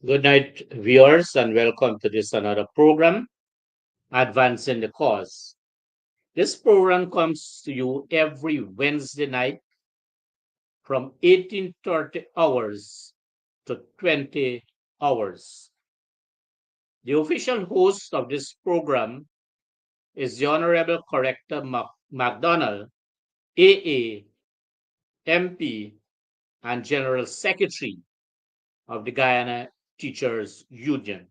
Good night, viewers, and welcome to this another program, Advancing the Cause. This program comes to you every Wednesday night from 18:30 hours to 20 hours. The official host of this program is the Honorable Coretta McDonald, AA, MP, and General Secretary of the Guyana Teachers Union.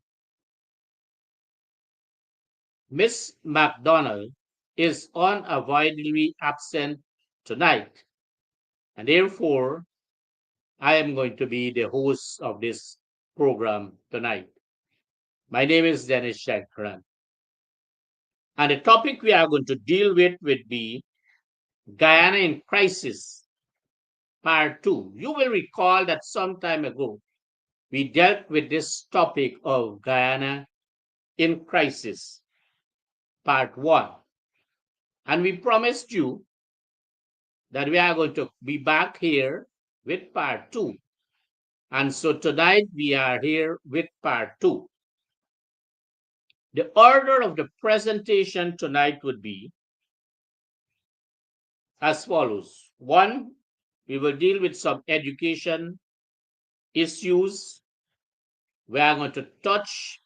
Miss MacDonald is unavoidably absent tonight, and therefore I am going to be the host of this program tonight. My name is Dennis Shankran, and the topic we are going to deal with would be Guyana in Crisis, Part 2. You will recall that some time ago we dealt with this topic of Guyana in Crisis, Part 1, and we promised you that we are going to be back here with part two. And so tonight we are here with part two. The order of the presentation tonight would be as follows. One, we will deal with some education issues. We are going to touch,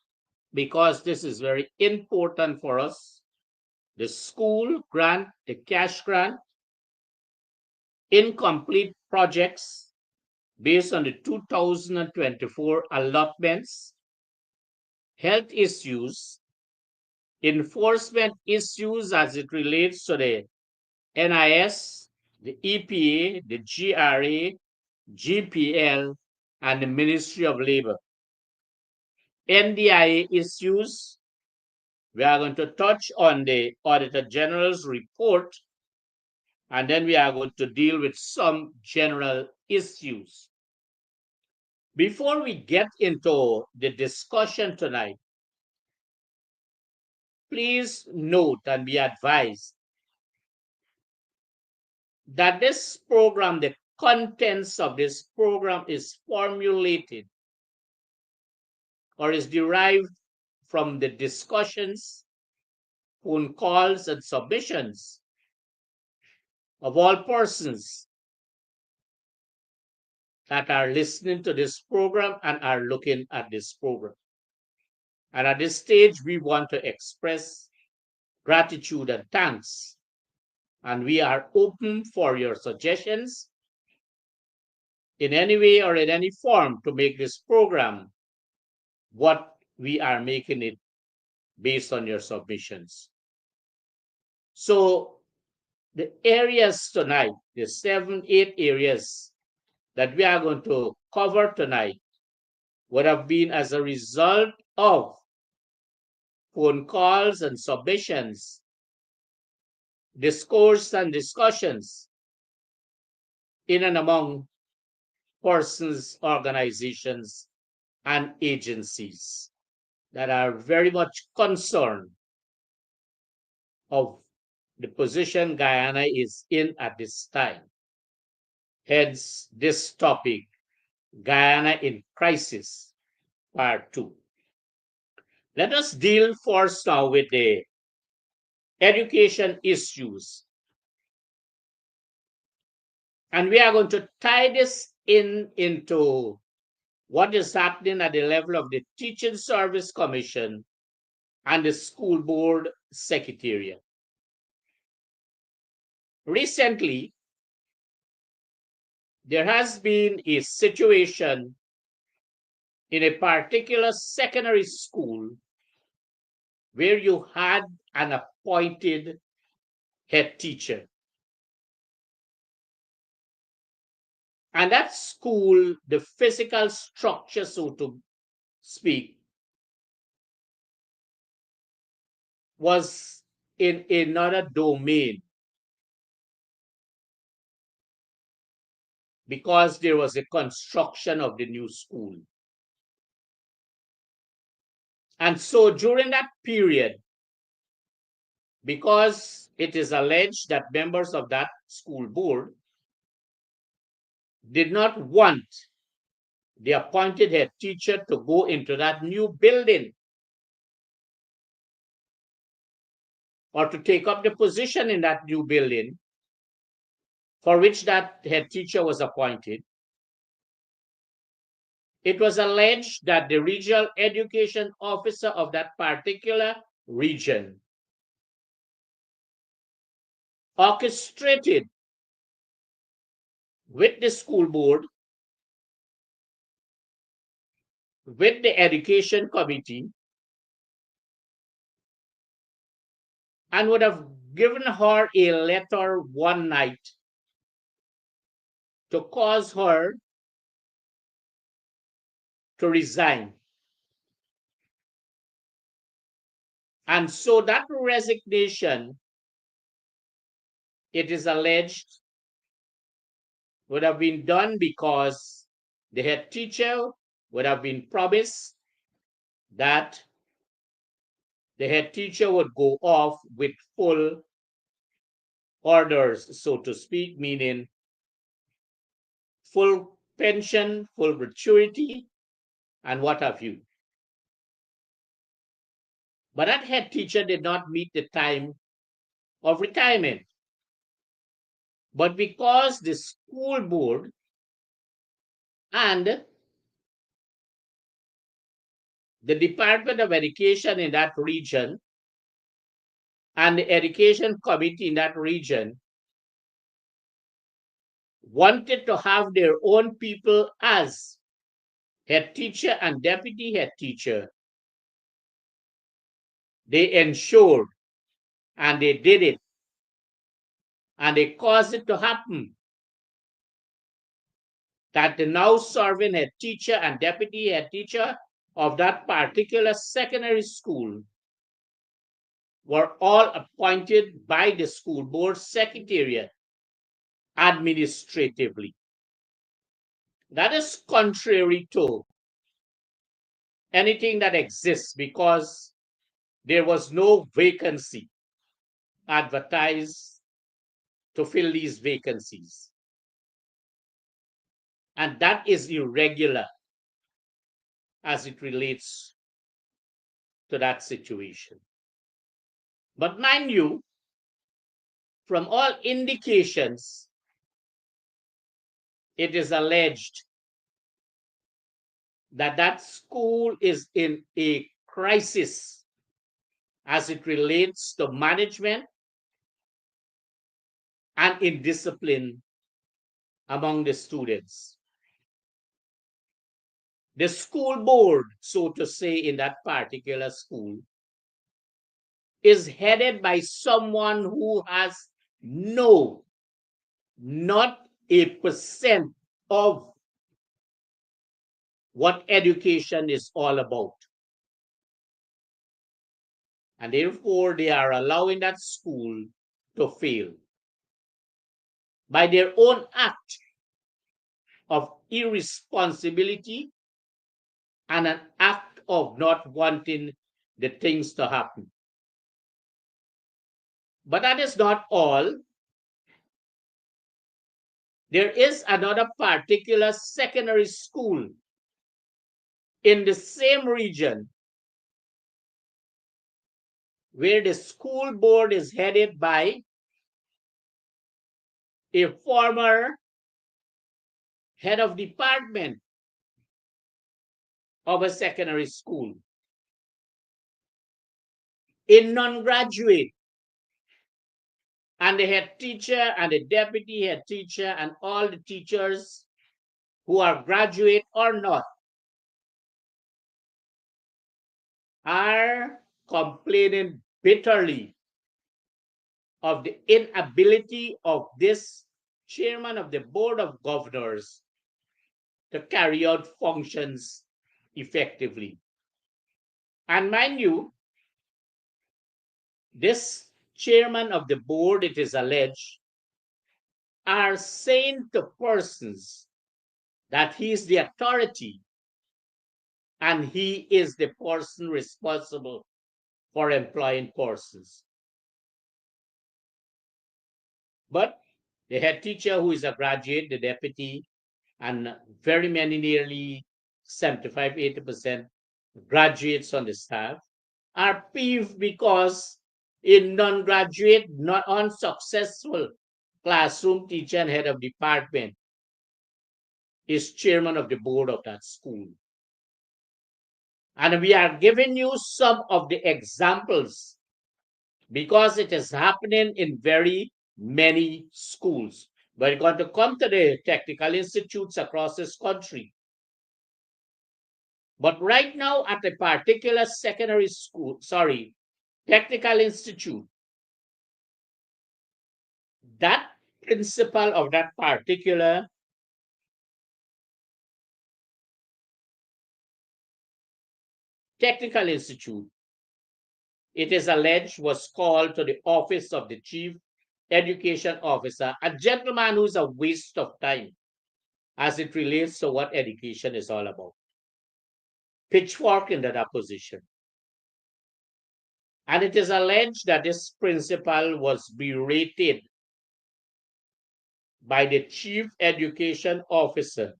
because this is very important for us, the school grant, the cash grant, incomplete projects based on the 2024 allotments, health issues, enforcement issues as it relates to the NIS, the EPA, the GRA, GPL, and the Ministry of Labor. NDIA issues, we are going to touch on the Auditor General's report, and then we are going to deal with some general issues. Before we get into the discussion tonight, please note and be advised that this program, the contents of this program is formulated or is derived from the discussions, phone calls, and submissions of all persons that are listening to this program and are looking at this program. And at this stage, we want to express gratitude and thanks. And we are open for your suggestions in any way or in any form to make this program what we are making it based on your submissions. So the areas tonight, the 7, 8 areas that we are going to cover tonight would have been as a result of phone calls and submissions, discourse and discussions in and among persons, organizations, and agencies that are very much concerned of the position Guyana is in at this time. Hence, this topic, Guyana in Crisis, Part 2. Let us deal first now with the education issues. And we are going to tie this into what is happening at the level of the Teaching Service Commission and the School Board Secretariat. Recently, there has been a situation in a particular secondary school where you had an appointed head teacher. And that school, the physical structure, so to speak, was in another domain because there was a construction of the new school. And so during that period, because it is alleged that members of that school board did not want the appointed head teacher to go into that new building or to take up the position in that new building for which that head teacher was appointed, it was alleged that the regional education officer of that particular region orchestrated with the school board, with the education committee, and would have given her a letter one night to cause her to resign. And so that resignation, it is alleged, would have been done because the head teacher would have been promised that the head teacher would go off with full orders, so to speak, meaning full pension, full gratuity, and what have you. But that head teacher did not meet the time of retirement. But because the school board and the Department of Education in that region and the education committee in that region wanted to have their own people as head teacher and deputy head teacher, they ensured and they did it and they caused it to happen that the now serving head teacher and deputy head teacher of that particular secondary school were all appointed by the school board secretariat administratively. That is contrary to anything that exists because there was no vacancy advertised to fill these vacancies. And that is irregular as it relates to that situation. But mind you, from all indications, it is alleged that that school is in a crisis as it relates to management and in discipline among the students. The school board, so to say, in that particular school is headed by someone who has not a percent of what education is all about. And therefore, they are allowing that school to fail by their own act of irresponsibility and an act of not wanting the things to happen. But that is not all. There is another particular secondary school in the same region where the school board is headed by a former head of department of a secondary school, a non-graduate, and the head teacher and the deputy head teacher and all the teachers who are graduate or not are complaining bitterly of the inability of this chairman of the board of governors to carry out functions effectively. And mind you, this chairman of the board, it is alleged, are saying to persons that he is the authority and he is the person responsible for employing persons. But the head teacher, who is a graduate, the deputy, and very many, nearly 75-80% graduates on the staff, are peeved because a non-graduate, not unsuccessful classroom teacher and head of department is chairman of the board of that school. And we are giving you some of the examples because it is happening in very many schools. We're going to come to the technical institutes across this country. But right now, at a particular secondary school, technical institute, that principal of that particular technical institute, it is alleged, was called to the office of the chief education officer, a gentleman who's a waste of time as it relates to what education is all about. Pitchfork in that position. And it is alleged that this principal was berated by the chief education officer,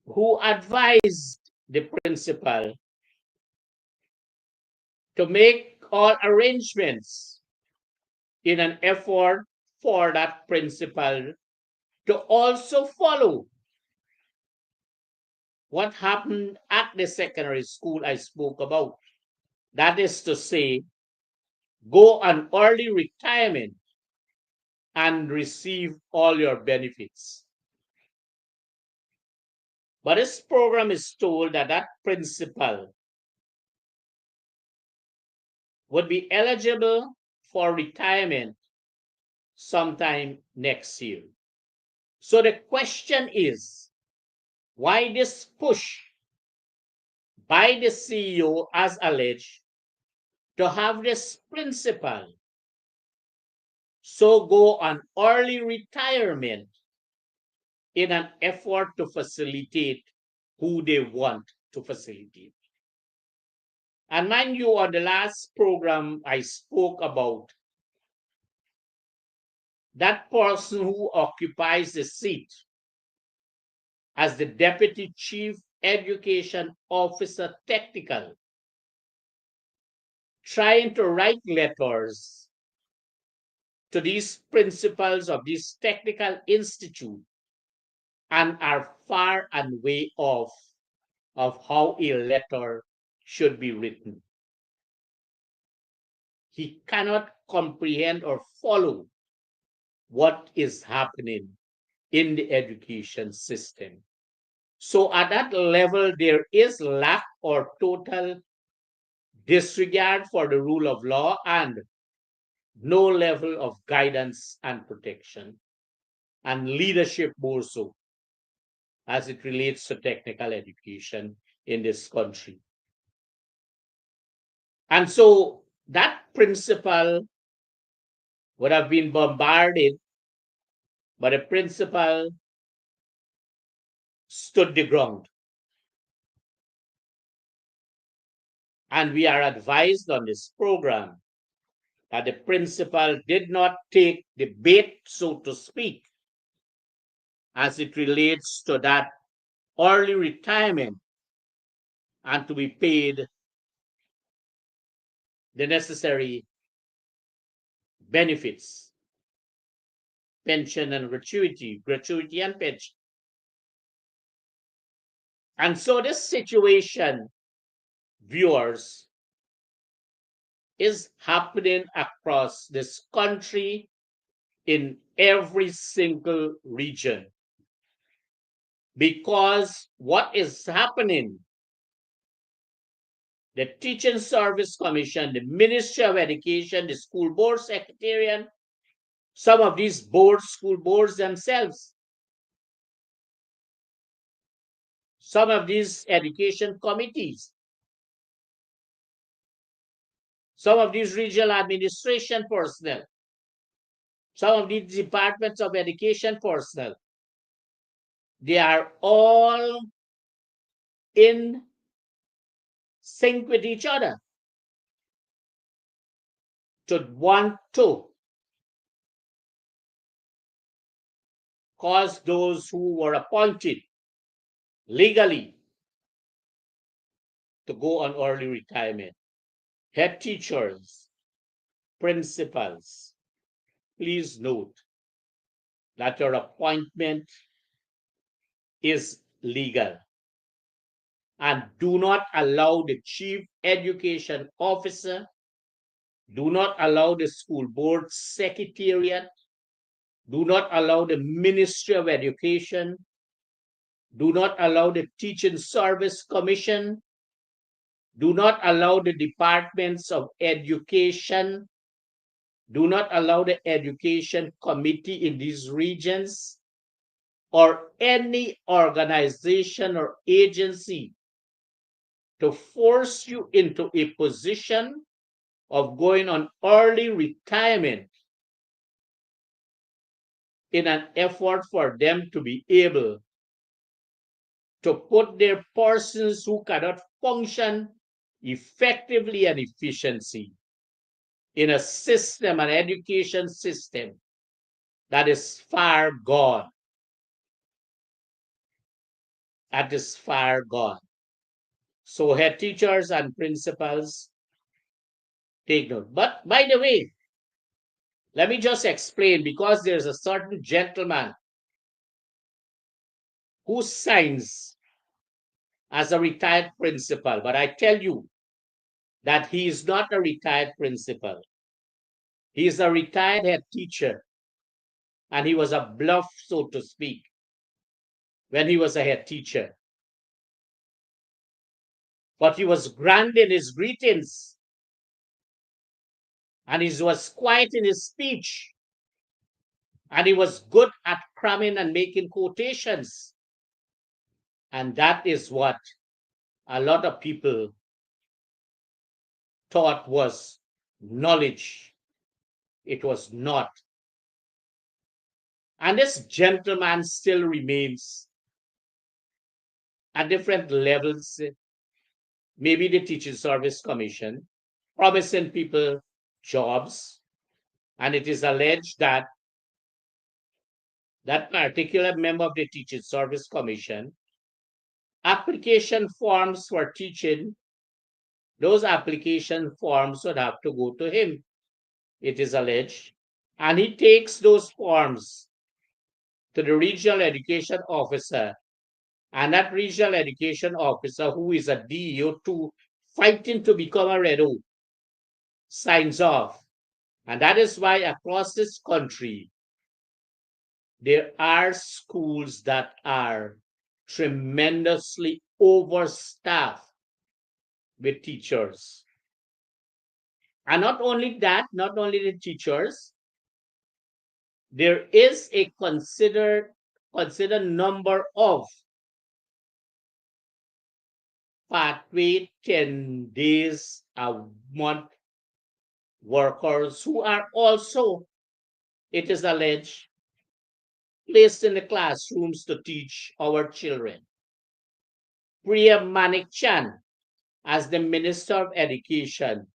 who advised the principal to make all arrangements in an effort for that principal to also follow what happened at the secondary school I spoke about. That is to say, go on early retirement and receive all your benefits. But this program is told that that principal would be eligible for retirement sometime next year. So the question is, why this push by the CEO, as alleged, to have this principal so go on early retirement in an effort to facilitate who they want to facilitate? And mind you, on the last program, I spoke about that person who occupies the seat as the Deputy Chief Education Officer Technical, trying to write letters to these principals of this technical institute and are far and way off of how a letter should be written. He cannot comprehend or follow what is happening in the education system. So at that level, there is lack or total disregard for the rule of law and no level of guidance and protection, and leadership more so as it relates to technical education in this country. And so that principal would have been bombarded, but the principal stood the ground. And we are advised on this program that the principal did not take the bait, so to speak, as it relates to that early retirement and to be paid the necessary benefits, pension and gratuity and pension. And so this situation, viewers, is happening across this country in every single region. Because what is happening, the Teaching Service Commission, the Ministry of Education, the School Board Secretariat, some of these boards, school boards themselves, some of these education committees, some of these regional administration personnel, some of these departments of education personnel, they are all in sync with each other to want to caused those who were appointed legally to go on early retirement. Head teachers, principals, please note that your appointment is legal, and do not allow the chief education officer, do not allow the school board secretariat, do not allow the Ministry of Education, do not allow the Teaching Service Commission, do not allow the departments of education, do not allow the education committee in these regions, or any organization or agency to force you into a position of going on early retirement in an effort for them to be able to put their persons who cannot function effectively and efficiently in a system, an education system that is far gone. That is far gone. So head teachers and principals, take note. But by the way, let me just explain, because there's a certain gentleman who signs as a retired principal, but I tell you that he is not a retired principal. He is a retired head teacher, and he was a bluff, so to speak, when he was a head teacher. But he was grand in his greetings, and he was quiet in his speech, and he was good at cramming and making quotations. And that is what a lot of people thought was knowledge. It was not. And this gentleman still remains at different levels, maybe the Teaching Service Commission, promising people jobs. And it is alleged that that particular member of the Teaching Service Commission, application forms for teaching, those application forms would have to go to him, it is alleged. And he takes those forms to the regional education officer, and that regional education officer, who is a DEO2 fighting to become a Red O, signs off. And that is why across this country, there are schools that are tremendously overstaffed with teachers. And not only that, not only the teachers, there is a considered number of pathway 10 days a month workers who are also, it is alleged, placed in the classrooms to teach our children. Priya Manik-Chan, as the Minister of Education,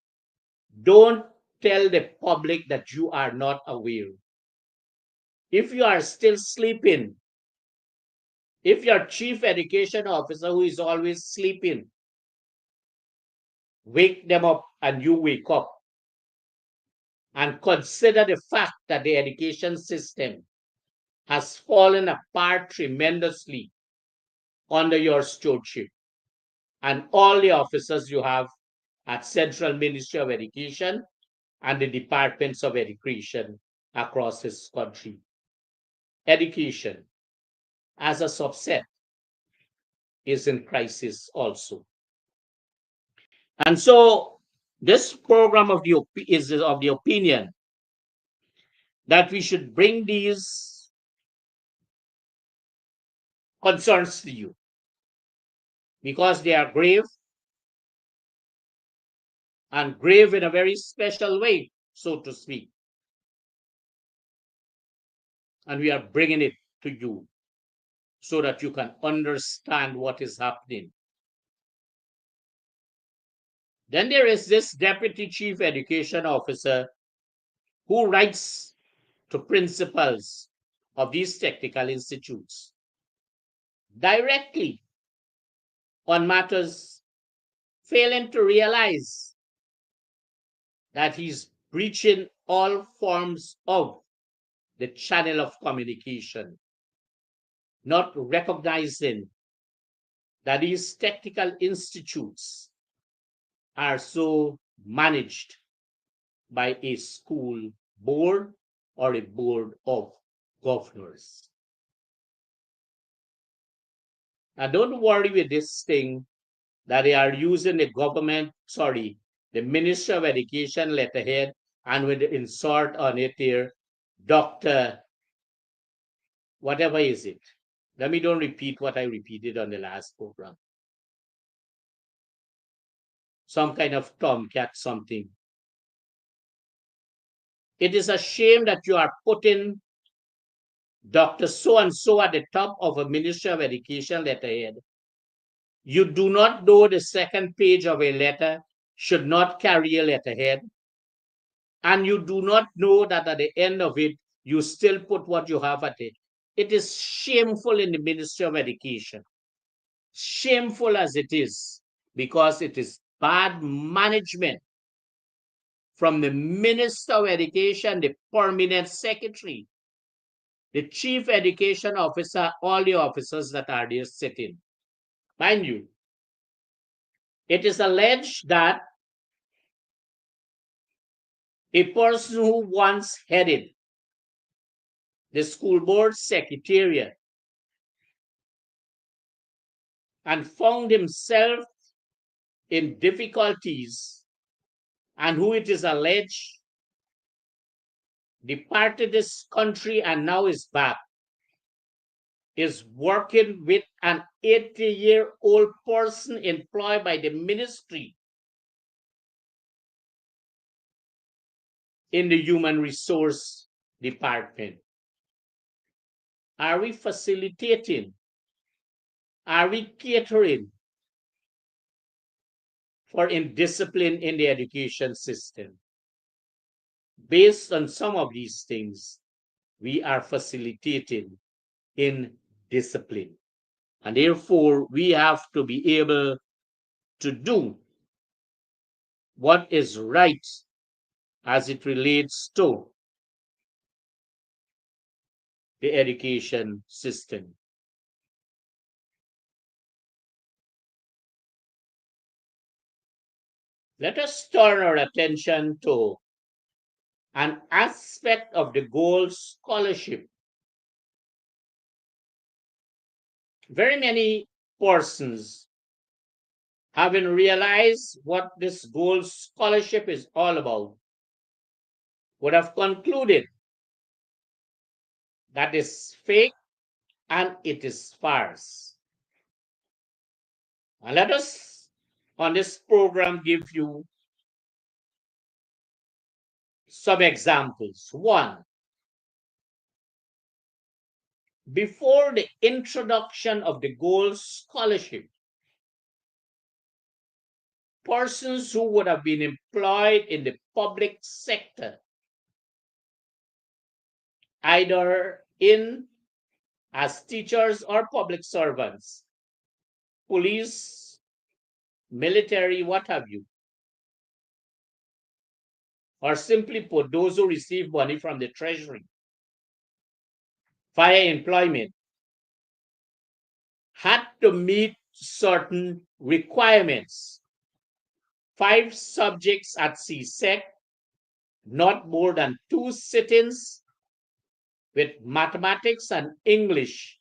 don't tell the public that you are not aware. If you are still sleeping, if your chief education officer who is always sleeping, wake them up and you wake up and consider the fact that the education system has fallen apart tremendously under your stewardship, and all the officers you have at Central Ministry of Education and the departments of education across this country. Education, as a subset, is in crisis also. And so this program is of the opinion that we should bring these concerns to you because they are grave, and grave in a very special way, so to speak. And we are bringing it to you so that you can understand what is happening. Then there is this Deputy Chief Education Officer who writes to principals of these technical institutes directly on matters, failing to realize that he's breaching all forms of the channel of communication, not recognizing that these technical institutes are so managed by a school board or a board of governors. Now, don't worry with this thing that they are using the Ministry of Education letterhead and with the insert on it here, Dr. Whatever is it. Let me don't repeat what I repeated on the last program. Some kind of tomcat something. It is a shame that you are putting Dr. So-and-so at the top of a Ministry of Education letterhead. You do not know the second page of a letter should not carry a letterhead. And you do not know that at the end of it, you still put what you have at it. It is shameful in the Ministry of Education. Shameful as it is, because it is bad management from the Minister of Education, the permanent secretary, the chief education officer, all the officers that are there sitting. Mind you, it is alleged that a person who once headed the school board secretariat and found himself in difficulties, and who it is alleged departed this country and now is back, is working with an 80-year-old person employed by the ministry in the human resource department. Are we facilitating? Are we catering for indiscipline in the education system? Based on some of these things, we are facilitating indiscipline. And therefore, we have to be able to do what is right as it relates to the education system. Let us turn our attention to an aspect of the gold scholarship. Very many persons, having realized what this gold scholarship is all about, would have concluded that is fake and it is farce. And let us, on this program, give you some examples. One, before the introduction of the gold scholarship, persons who would have been employed in the public sector, either as teachers or public servants, police, military, what have you, or simply put, those who receive money from the treasury, via employment, had to meet certain requirements. 5 subjects at CSEC, not more than 2 sittings, with mathematics and English,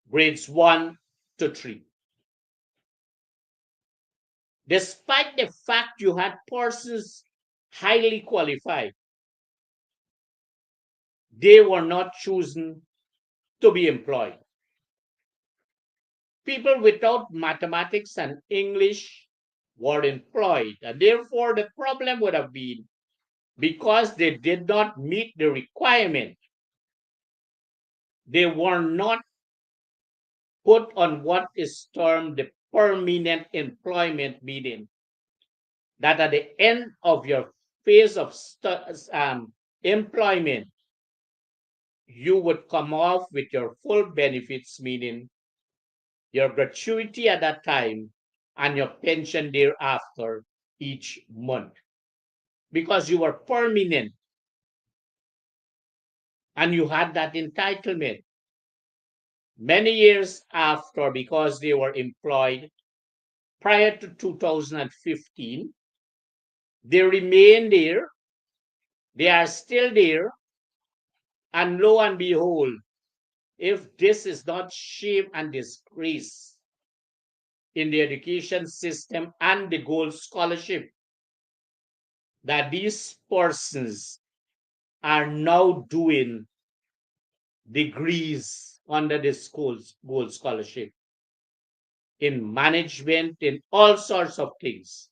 grades 1 to 3. Despite the fact you had persons highly qualified, they were not chosen to be employed. People without mathematics and English were employed, and therefore the problem would have been, because they did not meet the requirement, they were not put on what is termed the permanent employment, meaning that at the end of your phase of employment, you would come off with your full benefits, meaning your gratuity at that time and your pension thereafter each month, because you were permanent and you had that entitlement. Many years after, because they were employed prior to 2015, they remain there, they are still there, and lo and behold, if this is not shame and disgrace in the education system and the gold scholarship that these persons are now doing degrees under this gold scholarship in management, in all sorts of things.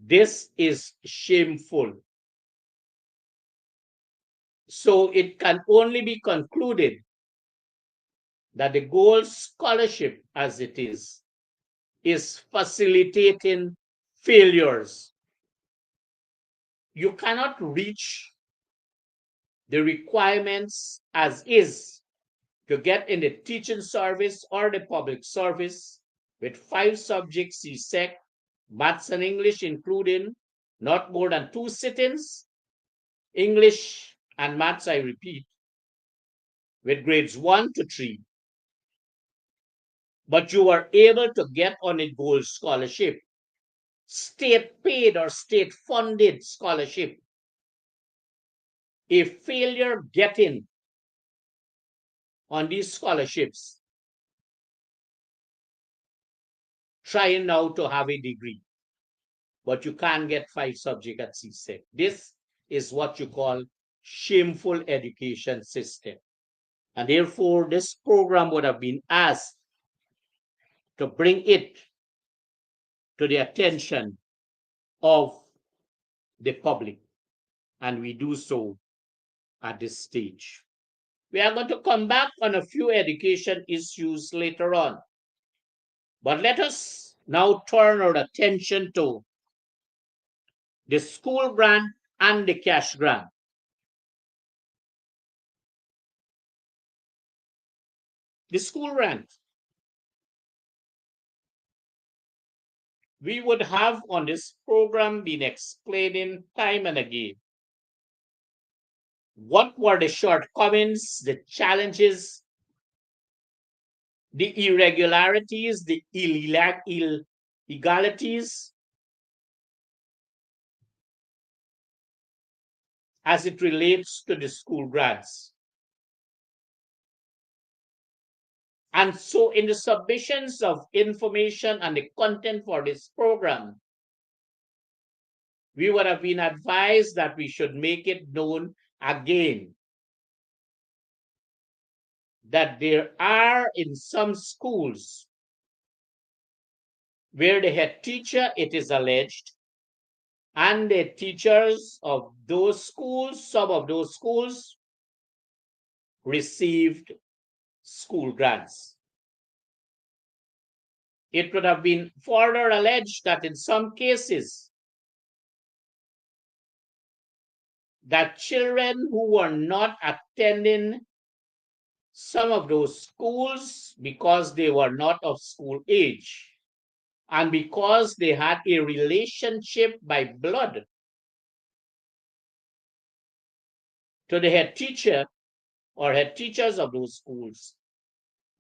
This is shameful. So it can only be concluded that the gold scholarship, as it is facilitating failures. You cannot reach the requirements as is to get in the teaching service or the public service with 5 subjects CSEC, maths and English including not more than 2 sittings, English and maths, I repeat, with grades 1 to 3. But you are able to get on a gold scholarship, state paid or state funded scholarship. A failure getting on these scholarships, trying now to have a degree, but you can't get 5 subjects at CSEC. This is what you call shameful education system. And therefore, this program would have been asked to bring it to the attention of the public. And we do so at this stage. We are going to come back on a few education issues later on. But let us now turn our attention to the school grant and the cash grant. The school grant. We would have on this program been explaining time and again what were the shortcomings, the challenges, the irregularities, the illegalities as it relates to the school grants. And so in the submissions of information and the content for this program, we would have been advised that we should make it known again that there are in some schools where the head teacher, it is alleged, and the teachers of those schools, some of those schools, received school grants. It would have been further alleged that in some cases, that children who were not attending some of those schools because they were not of school age and because they had a relationship by blood to the head teacher or head teachers of those schools,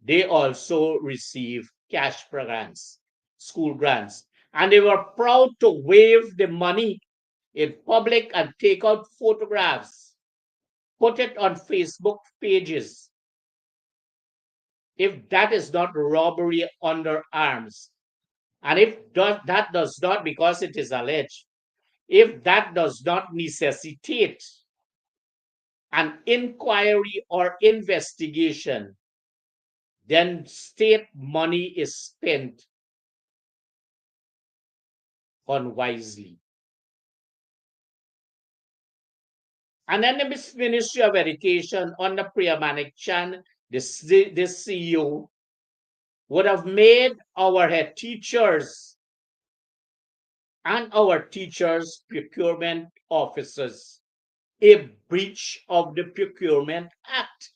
they also receive cash grants, school grants. And they were proud to wave the money in public and take out photographs, put it on Facebook pages. If that is not robbery under arms, and if that does not, because it is alleged, if that does not necessitate an inquiry or investigation, then state money is spent unwisely. And then the Ministry of Education under Priya Manik-Chan, the CEO, would have made our head teachers and our teachers procurement officers a breach of the Procurement Act.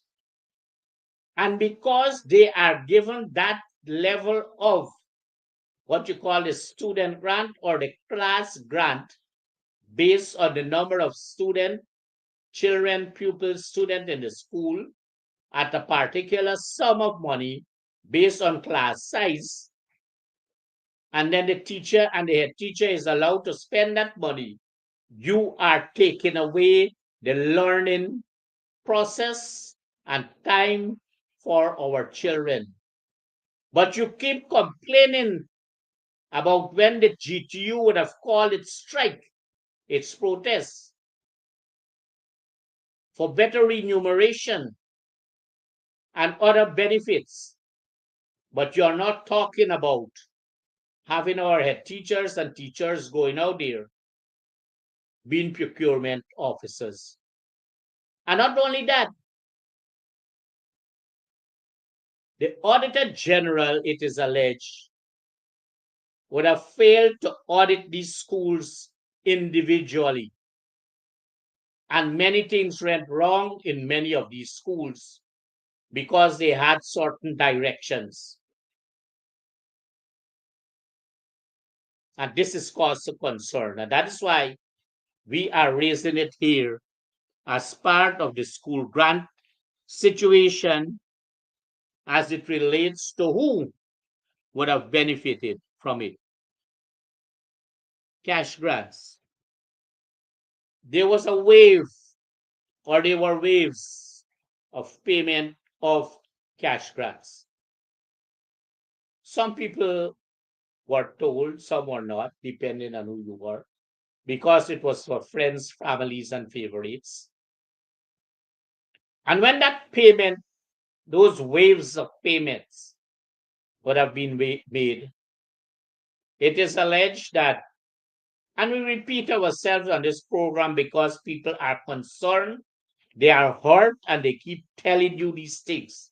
And because they are given that level of what you call the student grant or the class grant based on the number of student, children, pupils, student in the school at a particular sum of money based on class size, and then the teacher and the head teacher is allowed to spend that money, you are taking away the learning process and time for our children. But you keep complaining about when the GTU would have called it strike, its protest for better remuneration and other benefits. But you're not talking about having our head teachers and teachers going out there being procurement officers. And not only that, the Auditor General, it is alleged, would have failed to audit these schools individually. And many things went wrong in many of these schools because they had certain directions. And this is cause of concern. And that is why we are raising it here as part of the school grant situation as it relates to who would have benefited from it. Cash grants. There was a wave, or there were waves of payment of cash grants. Some people were told, some were not, depending on who you were, because it was for friends, families, and favorites. And when that payment, those waves of payments would have been made, it is alleged that, and we repeat ourselves on this program because people are concerned, they are hurt, and they keep telling you these things.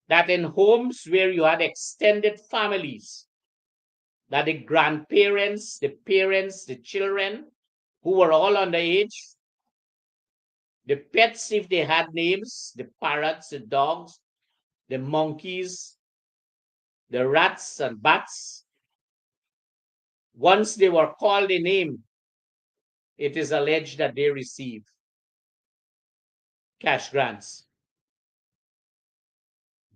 That in homes where you had extended families, that the grandparents, the parents, the children who were all underage, the pets, if they had names, the parrots, the dogs, the monkeys, the rats and bats, once they were called a name, it is alleged that they receive cash grants.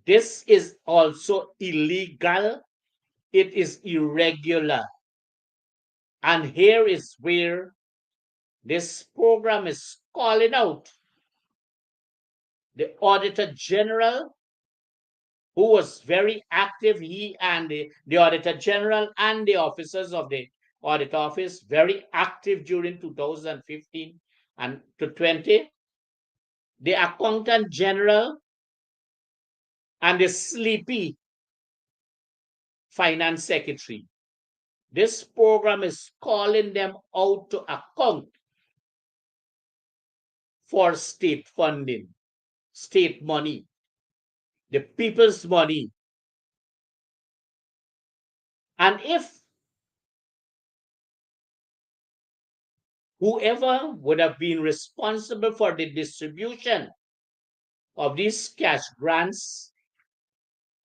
This is also illegal. It is irregular. And here is where this program is calling out the Auditor General, who was very active, he and the Auditor General and the officers of the Audit Office, very active during 2015 and to 20. The Accountant General and the sleepy Finance Secretary. This program is calling them out to account for state funding, state money, the people's money. And if whoever would have been responsible for the distribution of these cash grants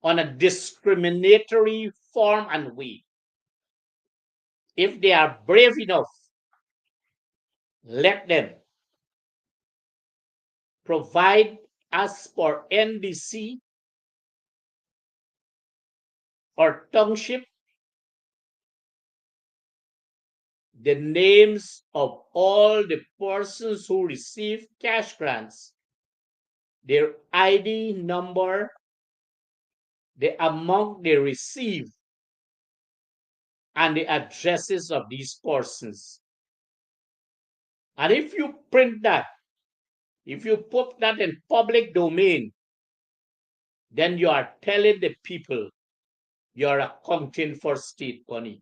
on a discriminatory form and way, if they are brave enough, let them provide us for NDC or township the names of all the persons who receive cash grants, their ID number, the amount they receive, and the addresses of these persons. And if you print that, if you put that in public domain, then you are telling the people you are accounting for state money.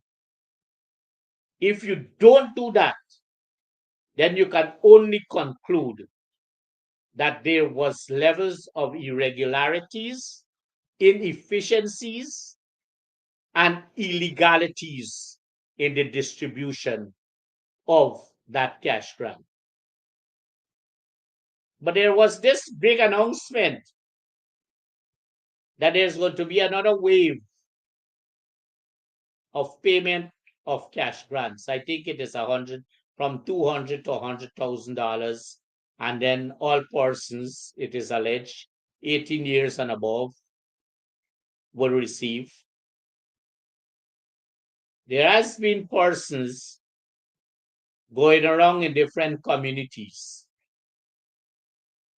If you don't do that, then you can only conclude that there was levels of irregularities, inefficiencies, and illegalities in the distribution of that cash grant. But there was this big announcement that there's going to be another wave of payment of cash grants. I think it is 100 from 200 to $100,000, and then all persons, it is alleged, 18 years and above will receive. There has been persons going around in different communities.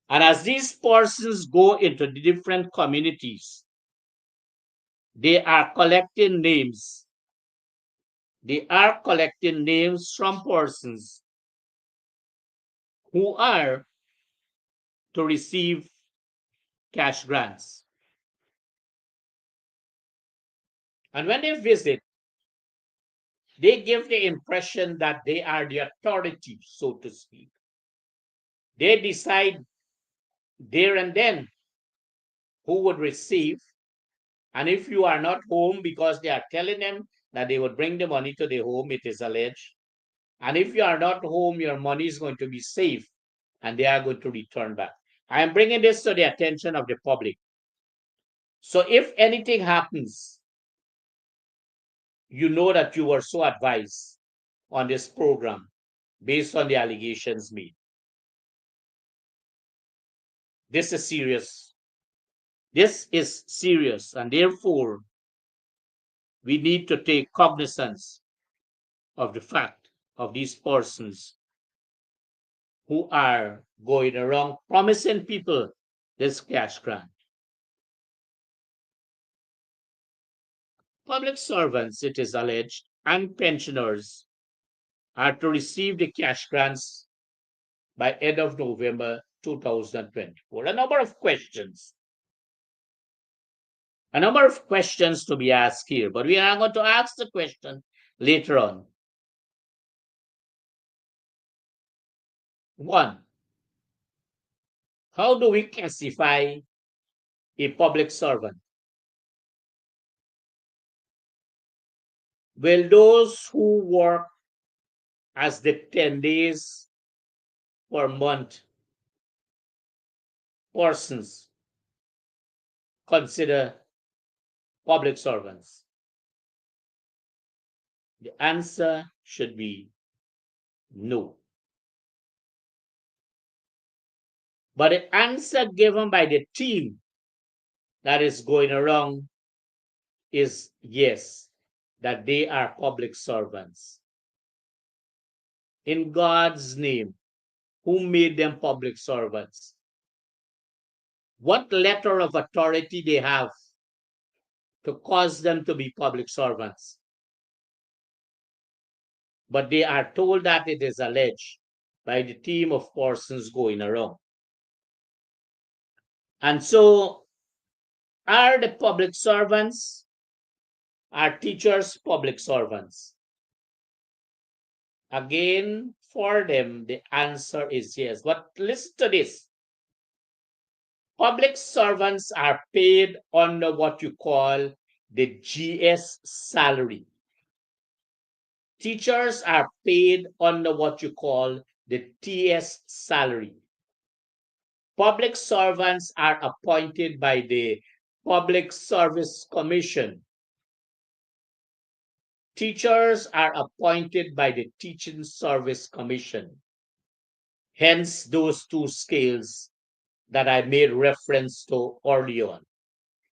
And as these persons go into the different communities, they are collecting names. They are collecting names from persons who are to receive cash grants. And when they visit, they give the impression that they are the authority, so to speak. They decide there and then who would receive. And if you are not home, because they are telling them that they would bring the money to the home, it is alleged. And if you are not home, your money is going to be safe and they are going to return back. I am bringing this to the attention of the public. So if anything happens, you know that you were so advised on this program based on the allegations made. This is serious. This is serious, and therefore we need to take cognizance of the fact of these persons who are going around promising people this cash grant. Public servants, it is alleged, and pensioners are to receive the cash grants by end of November 2024. A number of questions to be asked here, but we are going to ask the question later on. One, how do we classify a public servant? Will those who work as the 10 days per month persons consider public servants? The answer should be no. But the answer given by the team that is going around is yes, that they are public servants. In God's name, who made them public servants? What letter of authority they have to cause them to be public servants? But they are told that it is alleged by the team of persons going around. And so, are the public servants, are teachers public servants? Again, for them, the answer is yes. But listen to this. Public servants are paid under what you call the GS salary. Teachers are paid under what you call the TS salary. Public servants are appointed by the Public Service Commission. Teachers are appointed by the Teaching Service Commission. Hence, those two scales that I made reference to earlier on.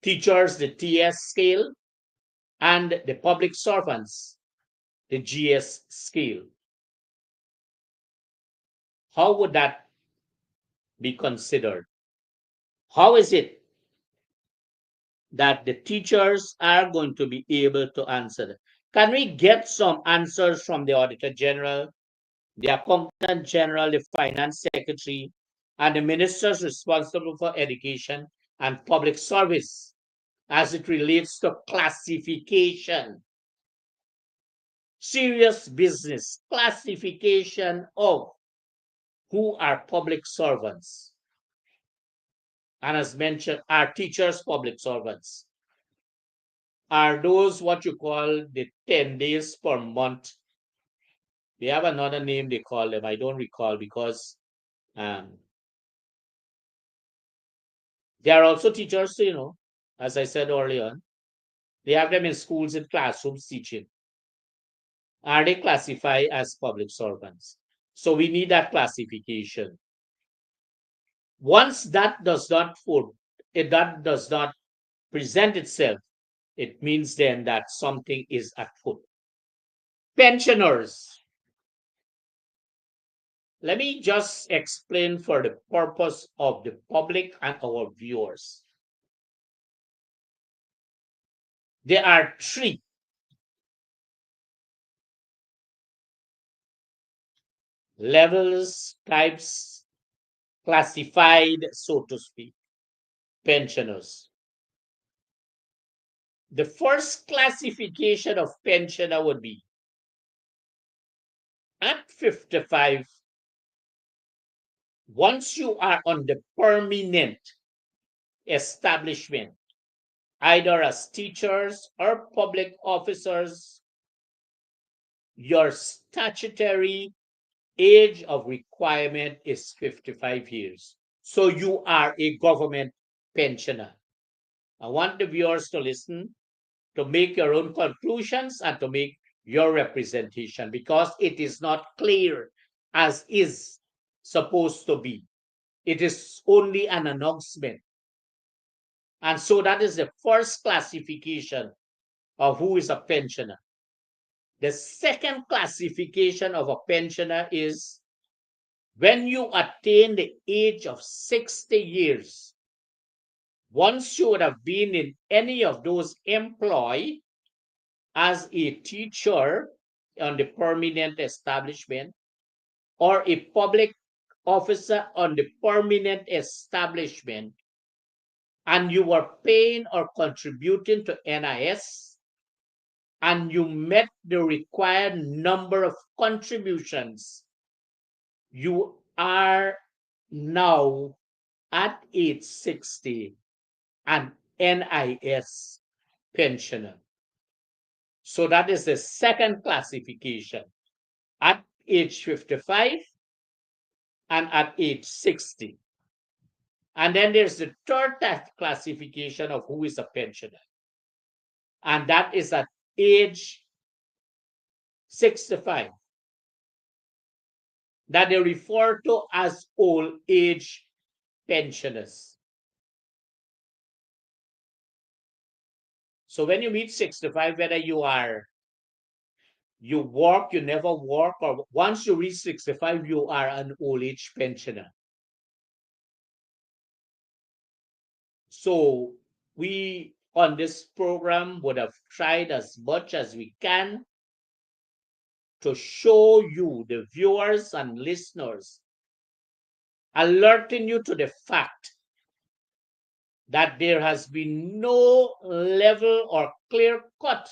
Teachers, the TS scale, and the public servants, the GS scale. How would that be considered? How is it that the teachers are going to be able to answer? Can we get some answers from the Auditor General, the Accountant General, the Finance Secretary, and the ministers responsible for education and public service as it relates to classification? Serious business classification of who are public servants. And as mentioned, are teachers public servants? Are those what you call the 10 days per month? They have another name they call them. I don't recall because There are also teachers, as I said earlier, they have them in schools and classrooms teaching. Are they classified as public servants? So we need that classification. Once that does not present itself, it means then that something is at foot. Pensioners. Let me just explain for the purpose of the public and our viewers. There are three levels, types, classified, so to speak, pensioners. The first classification of pensioner would be at 55, once you are on the permanent establishment, either as teachers or public officers, your statutory age of requirement is 55 years. So you are a government pensioner. I want the viewers to listen, to make your own conclusions and to make your representation, because it is not clear as is supposed to be. It is only an announcement. And so that is the first classification of who is a pensioner. The second classification of a pensioner is when you attain the age of 60 years. Once you would have been in any of those employed as a teacher on the permanent establishment or a public officer on the permanent establishment, and you were paying or contributing to NIS, and you met the required number of contributions, you are now at age 60 an NIS pensioner. So that is the second classification, at age 55 and at age 60. And then there's the third classification of who is a pensioner, and that is at age 65, that they refer to as old age pensioners. So when you meet 65, whether you work, you never work, or once you reach 65, you are an old age pensioner. So we on this program would have tried as much as we can to show you, the viewers and listeners, alerting you to the fact that there has been no level or clear-cut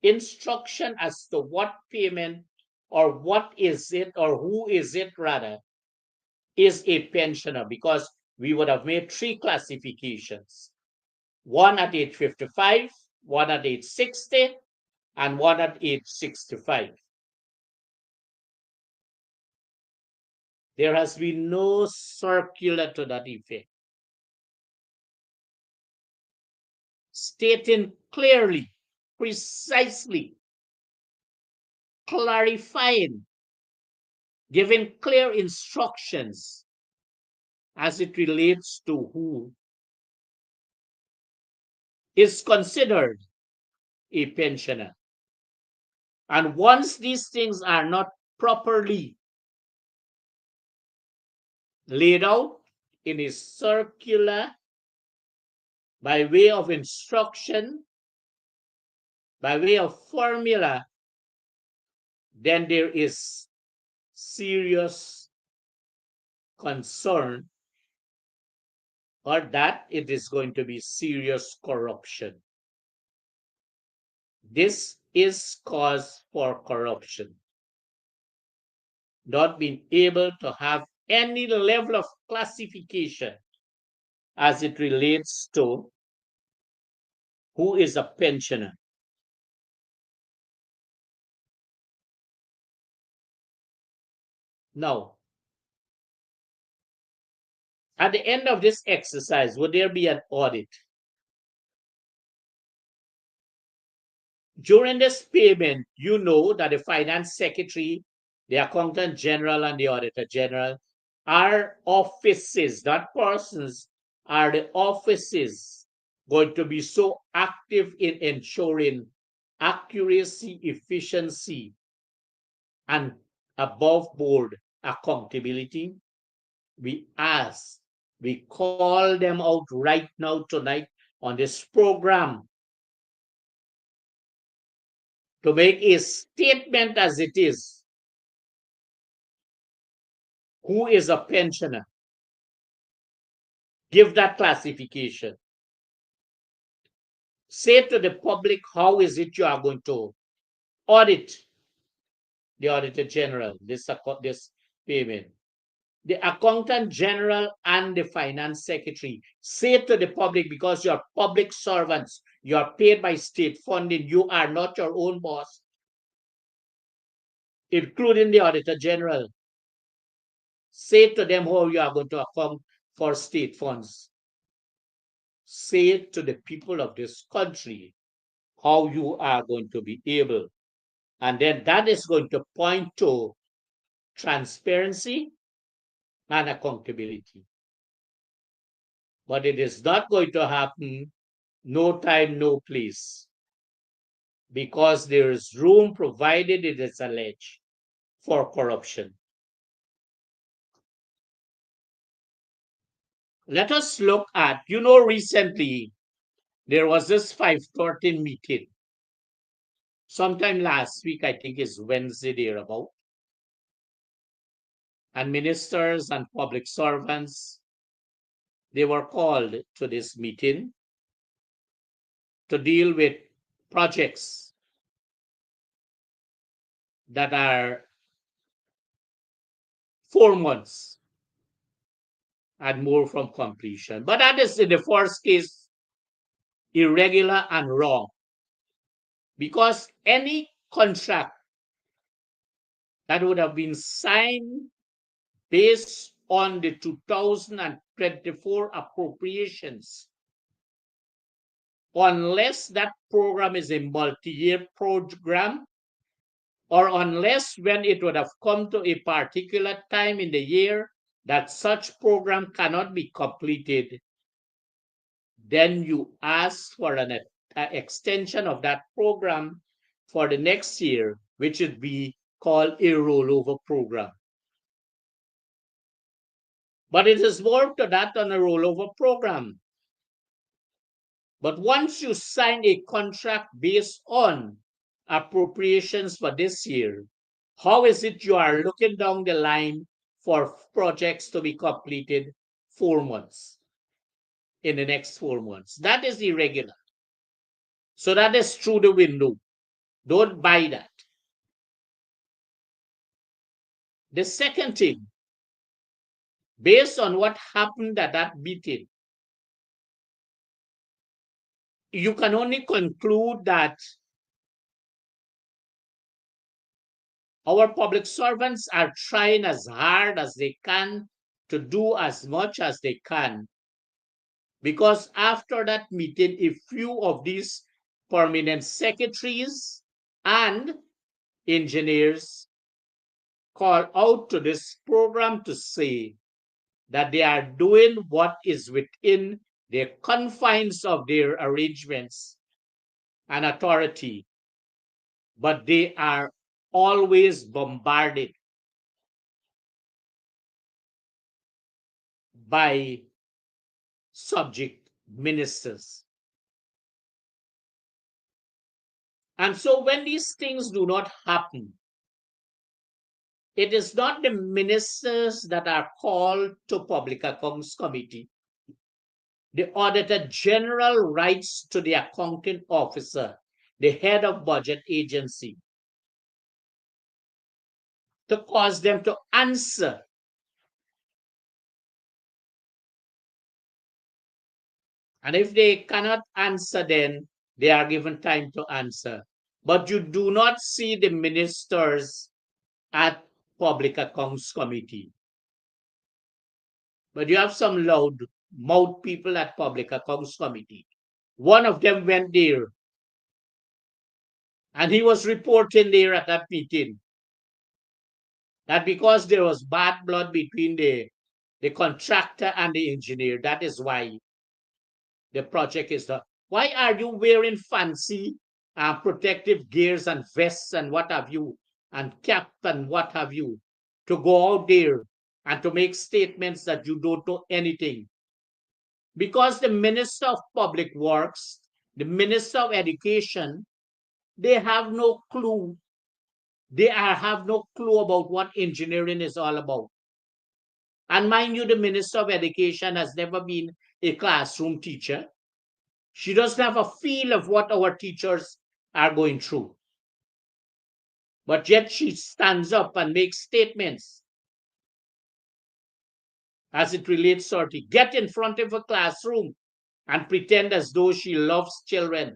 instruction as to what payment or what is it, or who is it rather, is a pensioner, because we would have made three classifications: one at age 55, one at age 60, and one at age 65. There has been no circular to that effect, stating clearly, precisely, clarifying, giving clear instructions as it relates to who is considered a pensioner. And once these things are not properly laid out in a circular by way of instruction, by way of formula, then there is serious concern, or that it is going to be serious corruption. This is cause for corruption. Not being able to have any level of classification as it relates to who is a pensioner. Now, At the end of this exercise, would there be an audit? During this payment, you know that the finance secretary, the accountant general, and the auditor general are offices, not persons, are the offices going to be so active in ensuring accuracy, efficiency, and above board accountability? We ask, we call them out right now tonight on this program to make a statement as it is. Who is a pensioner? Give that classification. Say to the public, how is it you are going to audit the Auditor General, this payment? The Accountant General and the Finance Secretary. Say to the public, because you are public servants, you are paid by state funding, you are not your own boss, including the Auditor General. Say to them how you are going to account for state funds. Say to the people of this country how you are going to be able. And then that is going to point to transparency and accountability. But it is not going to happen no time, no place, because there is room, provided it is alleged, for corruption. Let us look at, recently there was this 513 meeting. Sometime last week, I think it's Wednesday thereabout. And ministers and public servants, they were called to this meeting to deal with projects that are 4 months and more from completion. But that is, in the first case, irregular and wrong, because any contract that would have been signed based on the 2024 appropriations, unless that program is a multi-year program, or unless when it would have come to a particular time in the year that such program cannot be completed, then you ask for an extension of that program for the next year, which would be called a rollover program. But it is more to that than a rollover program. But once you sign a contract based on appropriations for this year, how is it you are looking down the line for projects to be completed 4 months, in the next 4 months? That is irregular. So that is through the window. Don't buy that. The second thing, based on what happened at that meeting, you can only conclude that our public servants are trying as hard as they can to do as much as they can. Because after that meeting, a few of these permanent secretaries and engineers call out to this program to say that they are doing what is within the confines of their arrangements and authority, but they are always bombarded by subject ministers. And so when these things do not happen, it is not the ministers that are called to Public Accounts Committee. The Auditor General writes to the accounting officer, the head of budget agency, to cause them to answer. And if they cannot answer, then they are given time to answer. But you do not see the ministers at Public Accounts Committee. But you have some loud mouth people at Public Accounts Committee. One of them went there and he was reporting there at that meeting that because there was bad blood between the contractor and the engineer, that is why the project is done. Why are you wearing fancy protective gears and vests and what have you, and cap and what have you, to go out there and to make statements that you don't know anything? Because the Minister of Public Works, the Minister of Education, they have no clue. Have no clue about what engineering is all about. And mind you, the Minister of Education has never been a classroom teacher. She doesn't have a feel of what our teachers are going through. But yet she stands up and makes statements as it relates to her. Get in front of a classroom and pretend as though she loves children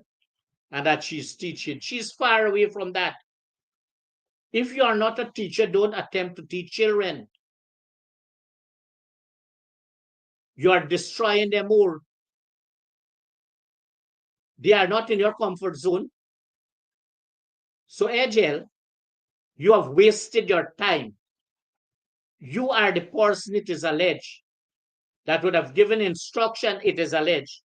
and that she's teaching. She's far away from that. If you are not a teacher, don't attempt to teach children. You are destroying them more. They are not in your comfort zone. So, Agile, you have wasted your time. You are the person, it is alleged, that would have given instruction, it is alleged,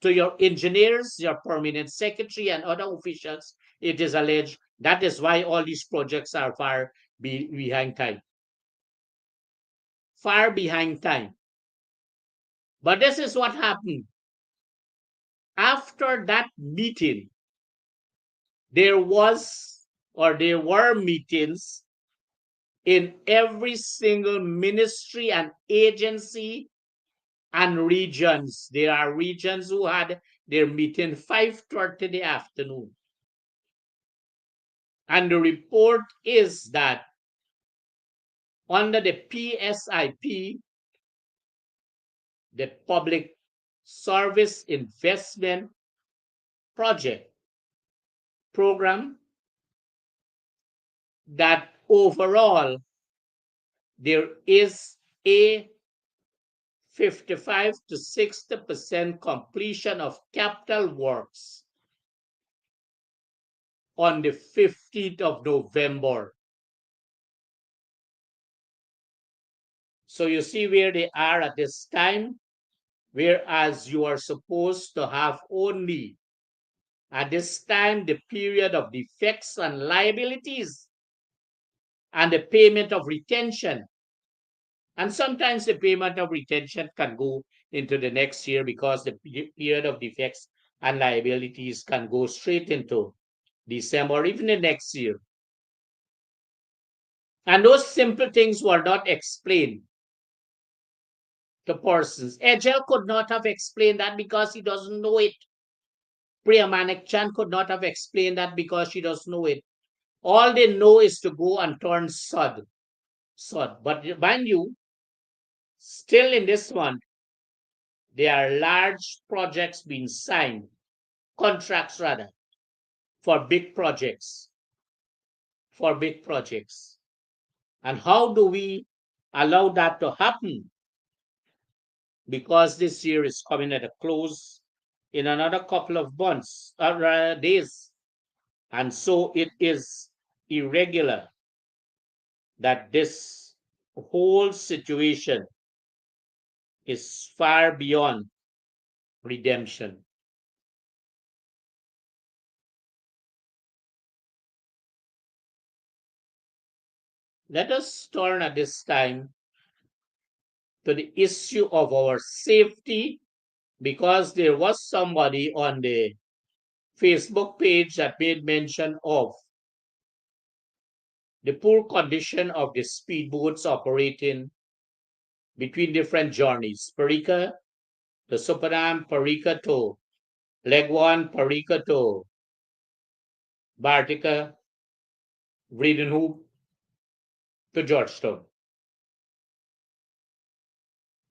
to your engineers, your permanent secretary, and other officials, it is alleged. That is why all these projects are far behind time. Far behind time. But this is what happened. After that meeting, there were meetings in every single ministry and agency and regions. There are regions who had their meeting 5:30 in the afternoon. And the report is that under the PSIP, the Public Service Investment Project program, that overall there is a 55 to 60% completion of capital works on the 15th of November. So you see where they are at this time, whereas you are supposed to have only at this time the period of defects and liabilities and the payment of retention. And sometimes the payment of retention can go into the next year because the period of defects and liabilities can go straight into December or even the next year. And those simple things were not explained to persons. Agile could not have explained that because he doesn't know it. Priya Manik Chan could not have explained that because she doesn't know it. All they know is to go and turn sod. But mind you, still in this one, there are large projects being signed, contracts rather, for big projects. And how do we allow that to happen? Because this year is coming at a close in another couple of months, or days. And so it is irregular that this whole situation is far beyond redemption. Let us turn at this time to the issue of our safety, because there was somebody on the Facebook page that made mention of the poor condition of the speedboats operating between different journeys. Parika to Supanam, Parika to Legwan, Parika to Bartica, Breedenhoop to Georgetown.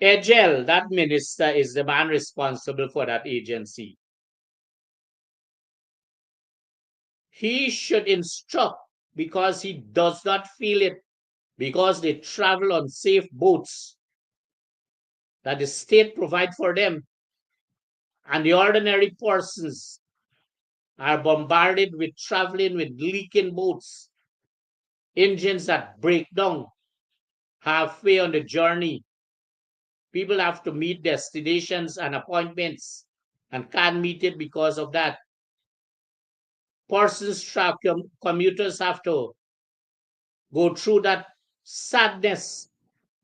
Egel, that minister, is the man responsible for that agency. He should instruct, because he does not feel it, because they travel on safe boats. that the state provide for them, and the ordinary persons are bombarded with traveling with leaking boats, engines that break down halfway on the journey. People have to meet destinations and appointments and can't meet it because of that. Persons, commuters have to go through that sadness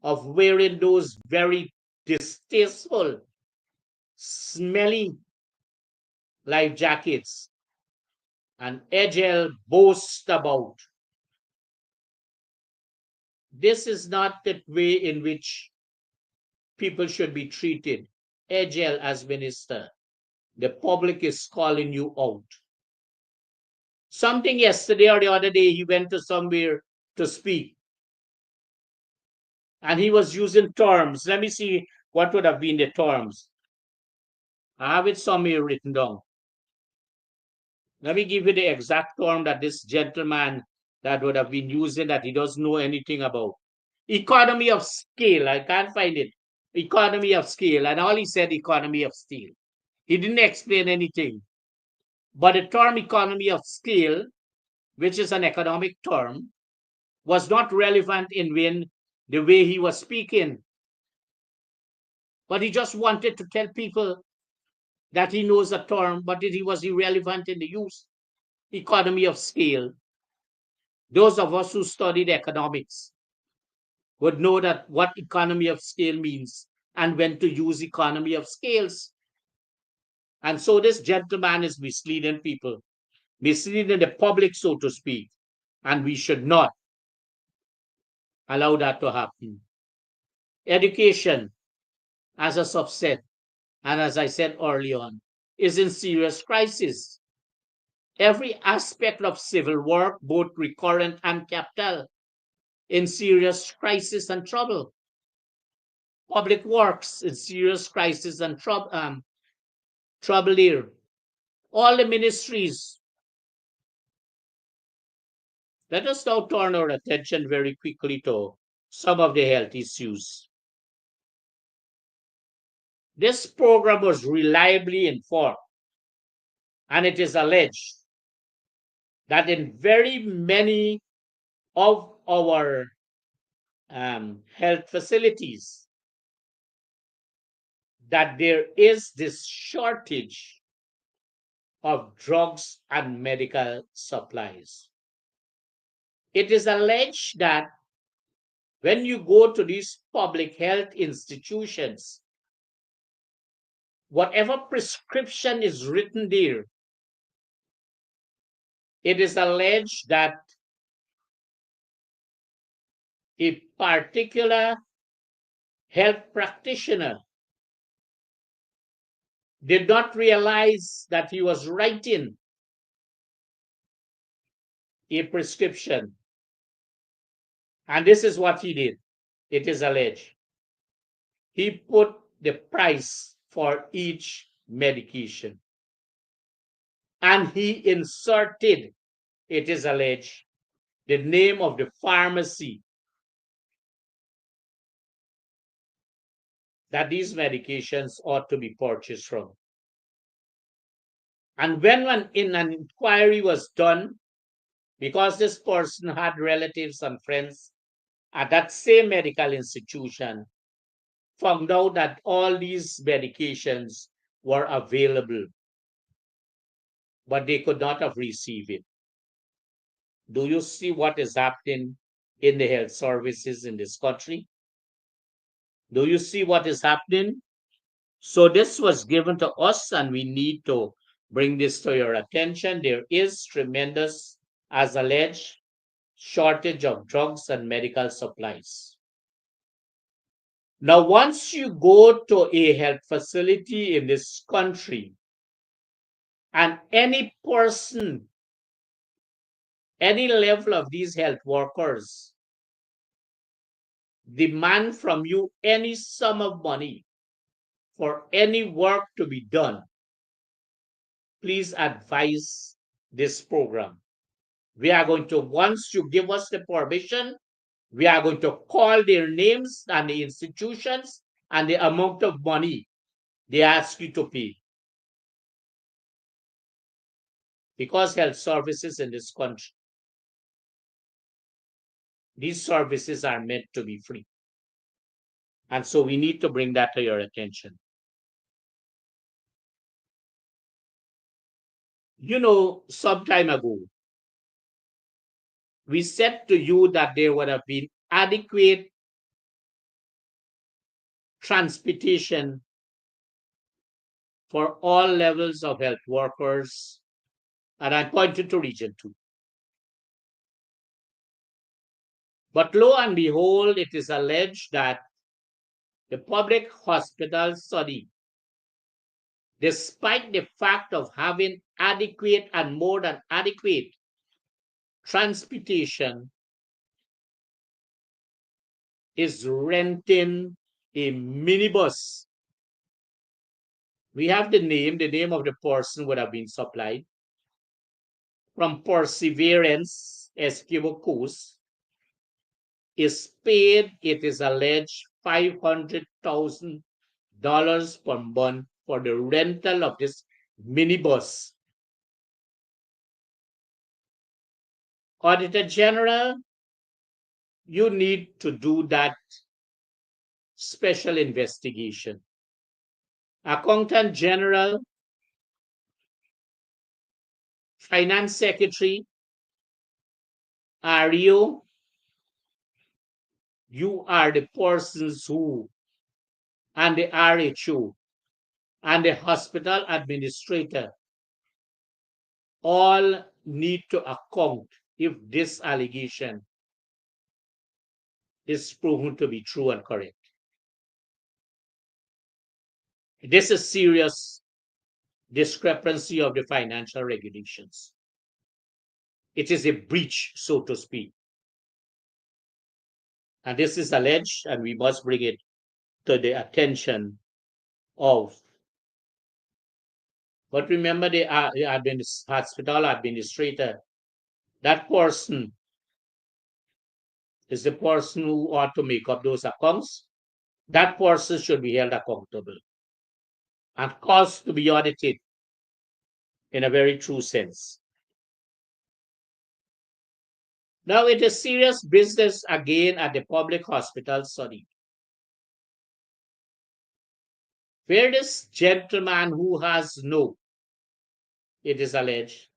of wearing those very distasteful, smelly life jackets. And Agile boasts about this is not the way in which people should be treated. Agile as minister, the public is calling you out. Something yesterday or the other day, he went to somewhere to speak, and he was using terms. Let me see what would have been the terms. I have it somewhere written down. Let me give you the exact term that this gentleman that would have been using that he doesn't know anything about. Economy of scale. I can't find it. Economy of scale. And all he said, economy of scale. He didn't explain anything. But the term economy of scale, which is an economic term, was not relevant in the way he was speaking. But he just wanted to tell people that he knows a term, but he was irrelevant in the use. Economy of scale. Those of us who studied economics would know that what economy of scale means and when to use economy of scales. And so this gentleman is misleading people, misleading the public, so to speak. And we should not allow that to happen. Education, as a subset, and as I said early on, is in serious crisis. Every aspect of civil work, both recurrent and capital, in serious crisis and trouble. Public works in serious crisis and trouble here. All the ministries. Let us now turn our attention very quickly to some of the health issues. This program was reliably informed, and it is alleged that in very many of our health facilities, that there is this shortage of drugs and medical supplies. It is alleged that when you go to these public health institutions, whatever prescription is written there, it is alleged that a particular health practitioner did not realize that he was writing a prescription. And this is what he did. It is alleged. He put the price for each medication. And he inserted, it is alleged, the name of the pharmacy that these medications ought to be purchased from. And when an inquiry was done, because this person had relatives and friends at that same medical institution, found out that all these medications were available, but they could not have received it. Do you see what is happening in the health services in this country? Do you see what is happening? So this was given to us, and we need to bring this to your attention. There is tremendous, as alleged, shortage of drugs and medical supplies. Now, once you go to a health facility in this country, and any person, any level of these health workers demand from you any sum of money for any work to be done, please advise this program. We are going to, once you give us the permission, we are going to call their names and the institutions, and the amount of money they ask you to pay. Because health services in this country, these services are meant to be free. And so we need to bring that to your attention. Some time ago, we said to you that there would have been adequate transportation for all levels of health workers, and I pointed to Region 2. But lo and behold, it is alleged that the public hospital study, despite the fact of having adequate and more than adequate transportation, is renting a minibus. We have the name of the person would have been supplied from Perseverance Esquivel Coast, is paid, it is alleged, $500,000 per month for the rental of this minibus. Auditor General, you need to do that special investigation. Accountant General, Finance Secretary, are you are the persons who, and the RHO, and the hospital administrator all need to account if this allegation is proven to be true and correct. This is serious discrepancy of the financial regulations. It is a breach, so to speak. And this is alleged, and we must bring it to the attention of. But remember, the hospital administrator, that person is the person who ought to make up those accounts. That person should be held accountable and caused to be audited in a very true sense. Now, it is serious business again at the public hospital study, where this gentleman who has it is alleged,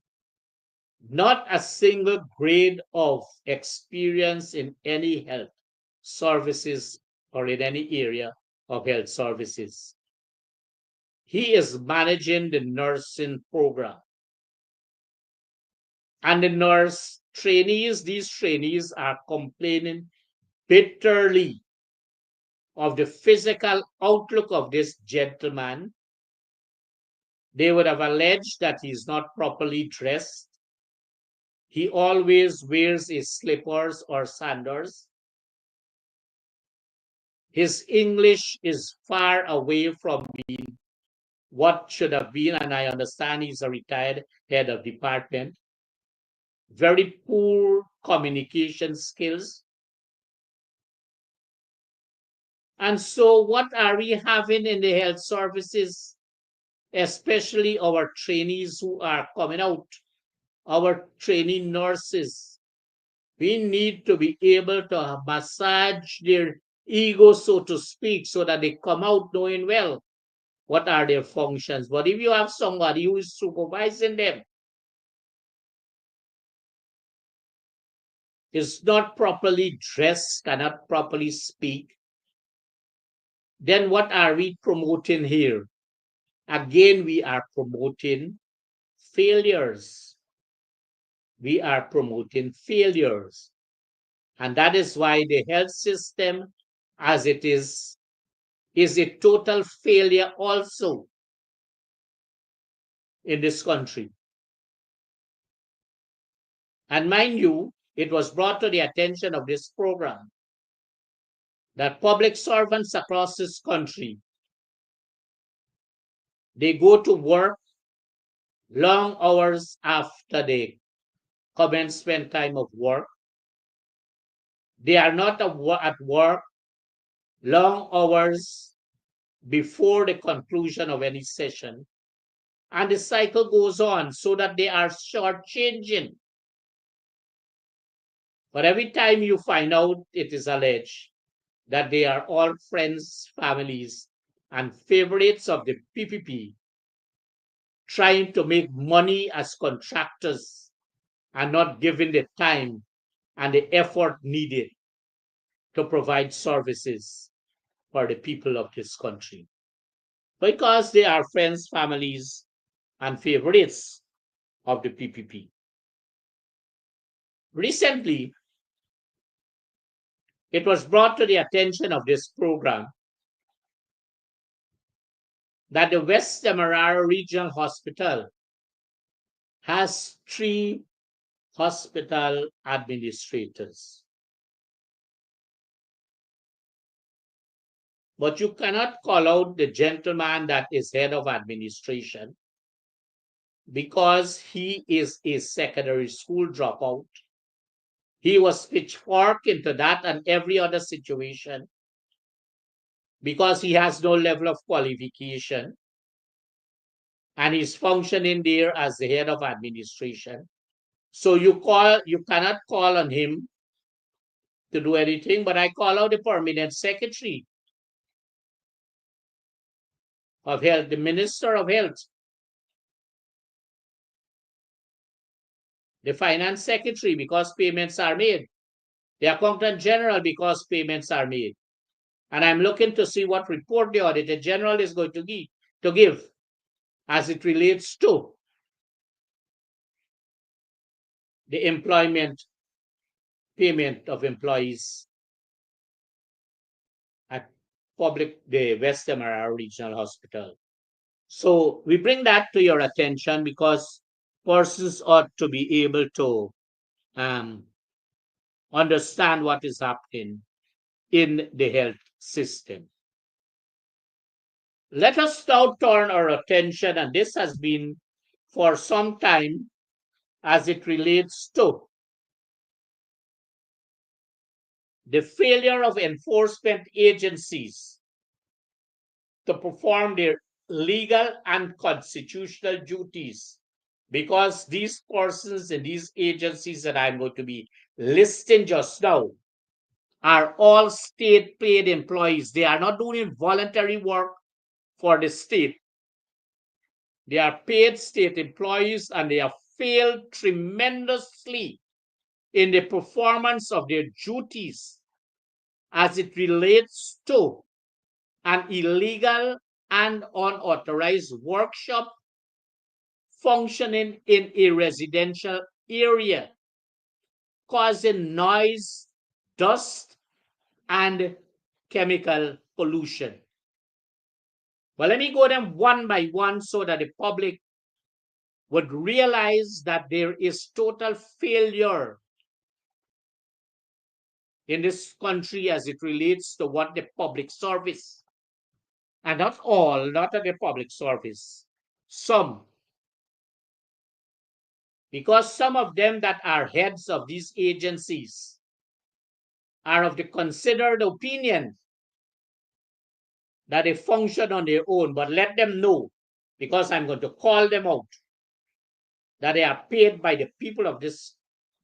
not a single grade of experience in any health services or in any area of health services. He is managing the nursing program. And the nurse trainees, these trainees are complaining bitterly of the physical outlook of this gentleman. They would have alleged that he's not properly dressed. He always wears his slippers or sandals. His English is far away from being what should have been, and I understand he's a retired head of department. Very poor communication skills. And so what are we having in the health services, especially our trainees who are coming out, our trainee nurses? We need to be able to massage their ego, so to speak, so that they come out knowing well what are their functions. But if you have somebody who is supervising them, is not properly dressed, cannot properly speak, then what are we promoting here? Again, we are promoting failures. We are promoting failures. And that is why the health system, as it is a total failure also in this country. And mind you, it was brought to the attention of this program that public servants across this country, they go to work long hours after the commencement time of work. They are not at work long hours before the conclusion of any session. And the cycle goes on so that they are shortchanging. But every time you find out, it is alleged that they are all friends, families, and favorites of the PPP, trying to make money as contractors and not giving the time and the effort needed to provide services for the people of this country. Because they are friends, families, and favorites of the PPP. Recently, it was brought to the attention of this program that the West Demerara Regional Hospital has 3 hospital administrators. But you cannot call out the gentleman that is head of administration because he is a secondary school dropout. He was pitchforked into that and every other situation because he has no level of qualification and he's functioning there as the head of administration. So you cannot call on him to do anything, but I call out the permanent secretary of health, the minister of health, the finance secretary because payments are made, the accountant general because payments are made. And I'm looking to see what report the auditor general is going to give as it relates to the employment payment of employees at the West Demerara Regional Hospital. So we bring that to your attention because persons ought to be able to understand what is happening in the health system. Let us now turn our attention, and this has been for some time as it relates to the failure of enforcement agencies to perform their legal and constitutional duties, because these persons in these agencies that I'm going to be listing just now are all state paid employees. They are not doing voluntary work for the state. They are paid state employees and they have failed tremendously in the performance of their duties as it relates to an illegal and unauthorized workshop functioning in a residential area, causing noise, dust, and chemical pollution. Well, let me go them one by one so that the public would realize that there is total failure in this country as it relates to what the public service, and not all, not the public service, some, because some of them that are heads of these agencies are of the considered opinion that they function on their own, but let them know, because I'm going to call them out, that they are paid by the people of this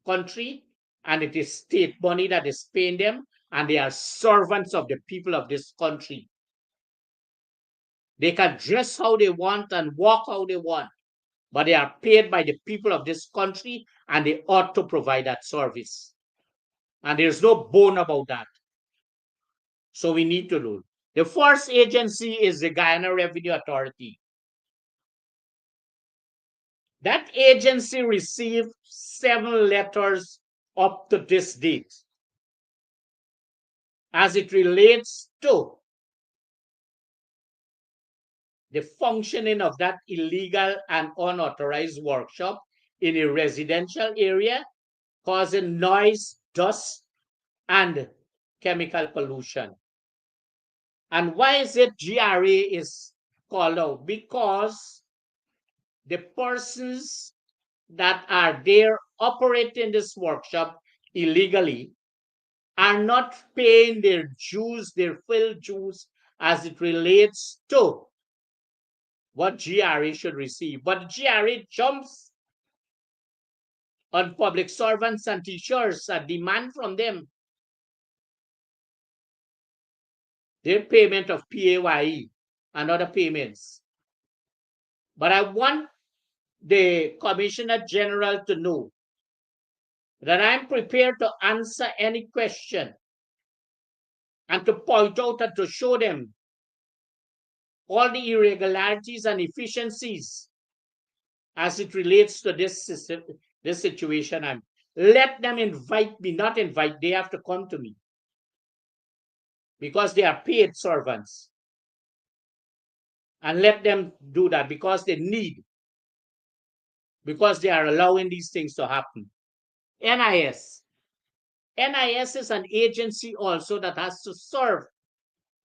country and it is state money that is paying them, and they are servants of the people of this country. They can dress how they want and walk how they want, but they are paid by the people of this country and they ought to provide that service. And there's no bone about that. So we need to do. The first agency is the Guyana Revenue Authority. That agency received 7 letters up to this date as it relates to the functioning of that illegal and unauthorized workshop in a residential area, causing noise, dust, and chemical pollution. And why is it GRA is called out? Because the persons that are there operating this workshop illegally are not paying their dues, their full dues as it relates to what GRA should receive. But GRA jumps on public servants and teachers and demand from them their payment of PAYE and other payments. But I want the Commissioner General to know that I'm prepared to answer any question and to point out and to show them all the irregularities and efficiencies as it relates to this system, this situation. Let them invite me, not invite, they have to come to me because they are paid servants. And let them do that because they need, because they are allowing these things to happen. NIS. NIS is an agency also that has to serve.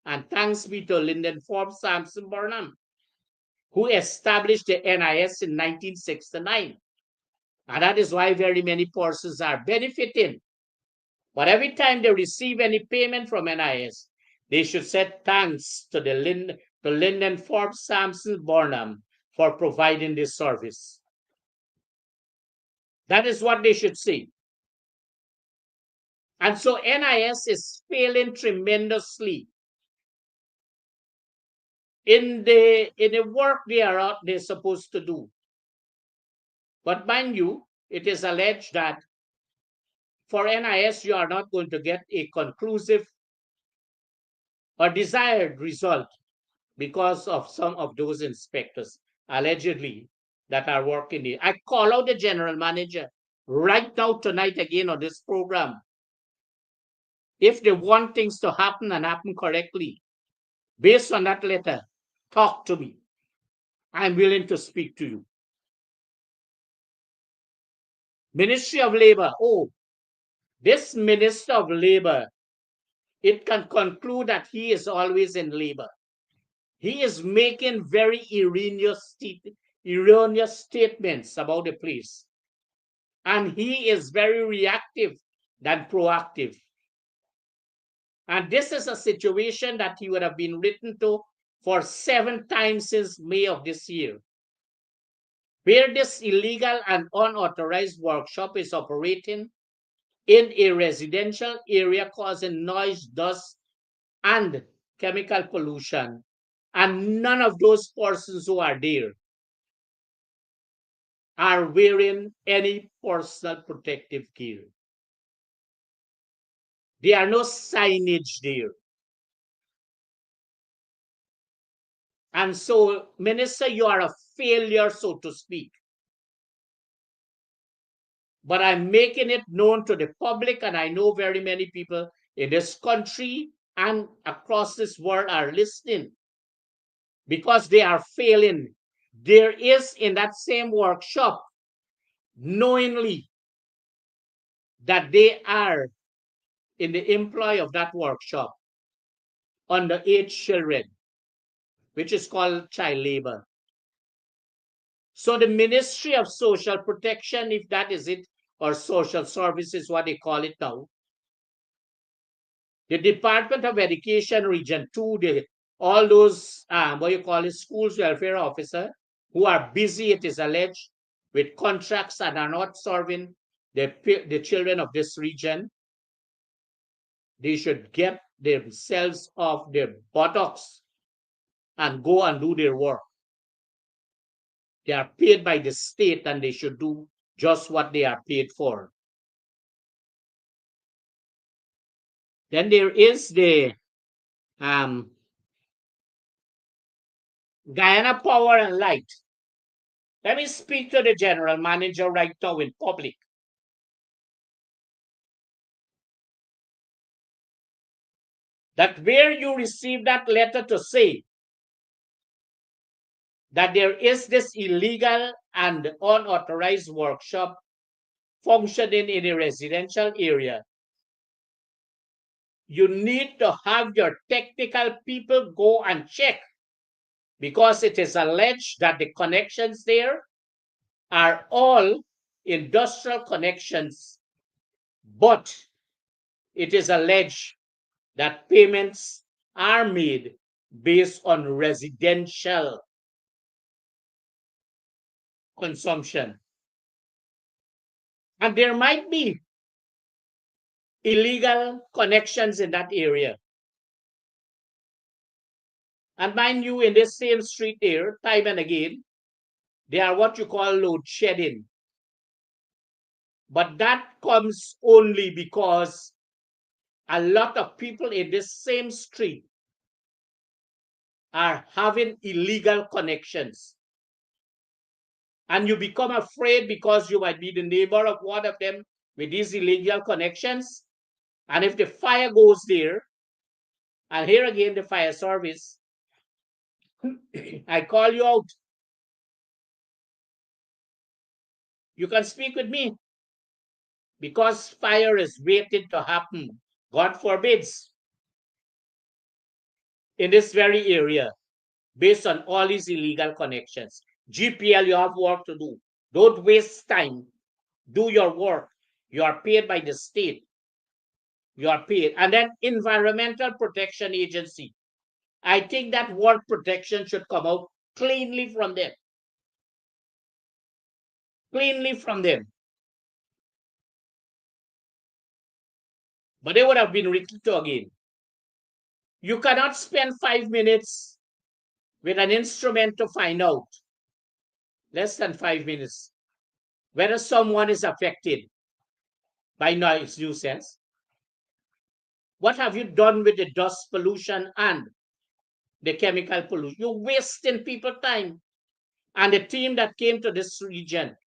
And thanks be to Lyndon Forbes Sampson Burnham, who established the NIS in 1969. And that is why very many persons are benefiting. But every time they receive any payment from NIS, they should say thanks to Lyndon Forbes Sampson Burnham for providing this service. That is what they should say. And so NIS is failing tremendously in the work they're supposed to do. But mind you, it is alleged that for NIS, you are not going to get a conclusive or desired result because of some of those inspectors, allegedly, that are working there. I call out the general manager right now tonight again on this program. If they want things to happen and happen correctly, based on that letter, talk to me. I'm willing to speak to you. Ministry of Labor. Oh, this Minister of Labor, it can conclude that he is always in labor. He is making very erroneous statements about the place. And he is very reactive than proactive. And this is a situation that he would have been written to for 7 times since May of this year, where this illegal and unauthorized workshop is operating in a residential area causing noise, dust, and chemical pollution. And none of those persons who are there are wearing any personal protective gear. There are no signage there. And so, Minister, you are a failure, so to speak. But I'm making it known to the public, and I know very many people in this country and across this world are listening because they are failing. There is in that same workshop, knowingly that they are in the employ of that workshop, underage children, which is called child labor. So the Ministry of Social Protection, if that is it, or Social Services, what they call it now, the Department of Education Region 2, all those, what you call it, schools welfare officer, who are busy, it is alleged, with contracts and are not serving the children of this region, they should get themselves off their buttocks and go and do their work. They are paid by the state and they should do just what they are paid for. Then there is the Guyana Power and Light. Let me speak to the general manager right now in public. That where you receive that letter to say that there is this illegal and unauthorized workshop functioning in a residential area, you need to have your technical people go and check, because it is alleged that the connections there are all industrial connections, but it is alleged that payments are made based on residential consumption. And there might be illegal connections in that area. And mind you, in this same street there, time and again, they are what you call load shedding. But that comes only because a lot of people in this same street are having illegal connections. And you become afraid because you might be the neighbor of one of them with these illegal connections. And if the fire goes there, and here again, the fire service, I call you out. You can speak with me because fire is waiting to happen. God forbids in this very area based on all these illegal connections. GPL, you have work to do. Don't waste time. Do your work. You are paid by the state. You are paid. And then Environmental Protection Agency. I think that word protection should come out cleanly from them. Cleanly from them. But they would have been written to again. You cannot spend 5 minutes with an instrument to find out, less than 5 minutes, whether someone is affected by noise nuisance. What have you done with the dust pollution and the chemical pollution? You're wasting people time. And the team that came to this region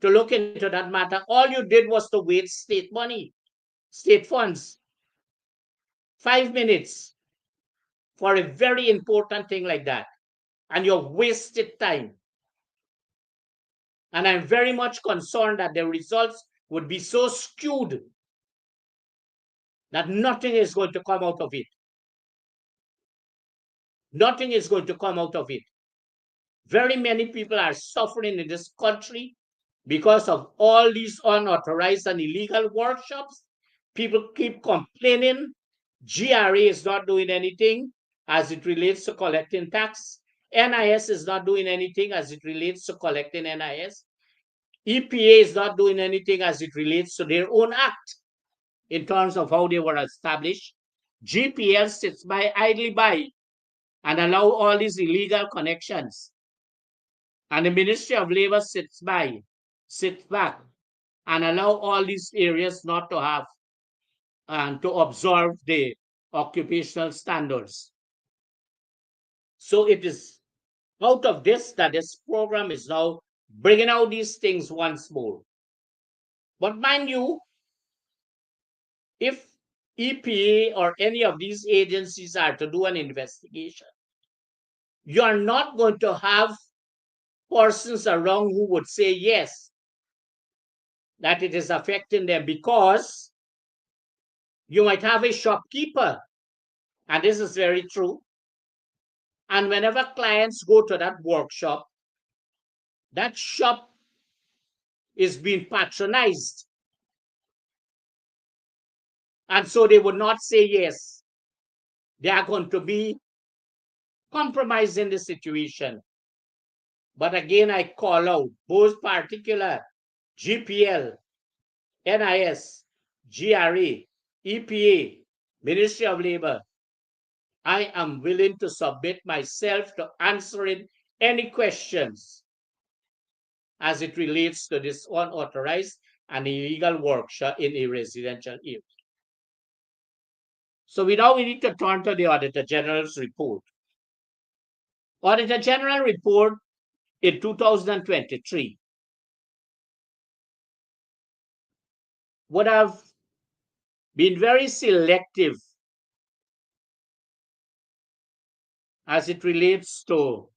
to look into that matter, all you did was to waste state money, state funds. 5 minutes for a very important thing like that. And you're wasted time. And I'm very much concerned that the results would be so skewed that nothing is going to come out of it. Nothing is going to come out of it. Very many people are suffering in this country because of all these unauthorized and illegal workshops. People keep complaining. GRA is not doing anything as it relates to collecting tax. NIS is not doing anything as it relates to collecting NIS. EPA is not doing anything as it relates to their own act in terms of how they were established. GPL sits by idly by and allow all these illegal connections. And the Ministry of Labor sits back, and allow all these areas not to have and to observe the occupational standards. So it is out of this that this program is now bringing out these things once more. But mind you, if EPA or any of these agencies are to do an investigation, you are not going to have persons around who would say yes, that it is affecting them, because you might have a shopkeeper, and this is very true. And whenever clients go to that workshop, that shop is being patronized. And so they would not say yes. They are going to be compromising the situation. But again, I call out both particular GPL, NIS, GRA, EPA, Ministry of Labor. I am willing to submit myself to answering any questions as it relates to this unauthorized and illegal workshop in a residential area. So we need to turn to the Auditor General's report. Auditor General report in 2023 would have been very selective as it relates to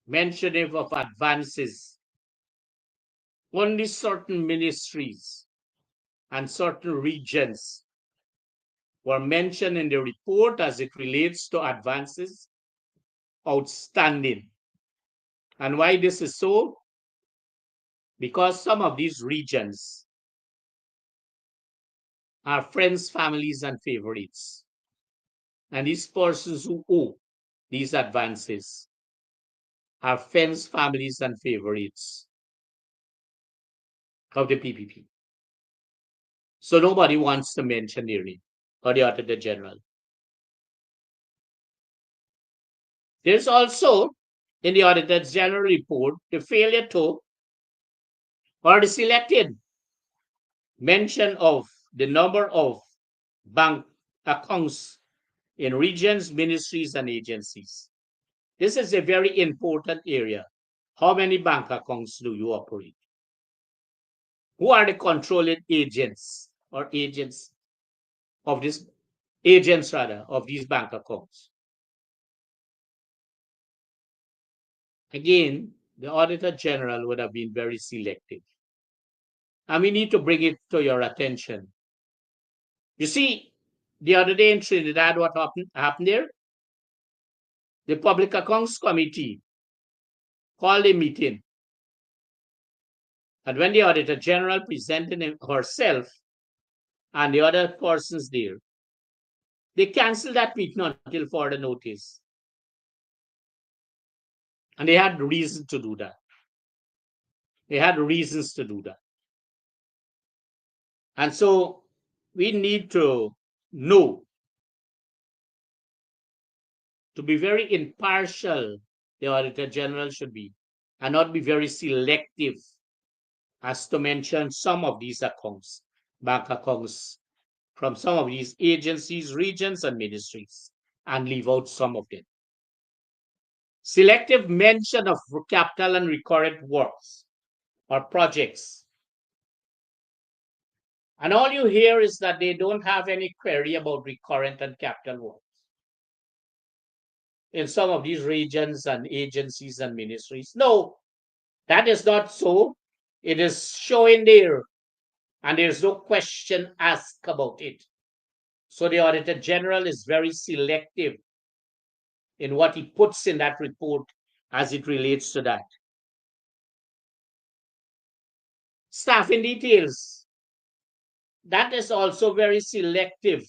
mentioning of advances. Only certain ministries and certain regions were mentioned in the report as it relates to advances outstanding. And why this is so? Because some of these regions are friends, families, and favorites. And these persons who owe these advances are friends, families, and favorites of the PPP. So nobody wants to mention their name or the Auditor General. There's also in the Auditor General report the failure to or the selected mention of the number of bank accounts in regions, ministries, and agencies. This is a very important area. How many bank accounts do you operate? Who are the controlling agents or agents of this agents rather of these bank accounts? Again, the Auditor General would have been very selective. And we need to bring it to your attention. You see, the other day in Trinidad, what happened there? The Public Accounts Committee called a meeting. And when the Auditor General presented herself and the other persons there, they canceled that meeting until further notice. And they had reason to do that. They had reasons to do that. And so we need to know, to be very impartial, the Auditor General should be, and not be very selective as to mention some of these accounts, bank accounts from some of these agencies, regions, and ministries, and leave out some of them. Selective mention of capital and recurrent works or projects. And all you hear is that they don't have any query about recurrent and capital works in some of these regions and agencies and ministries. No, that is not so. It is showing there, and there's no question asked about it. So the Auditor General is very selective in what he puts in that report as it relates to that. Staffing details. That is also very selective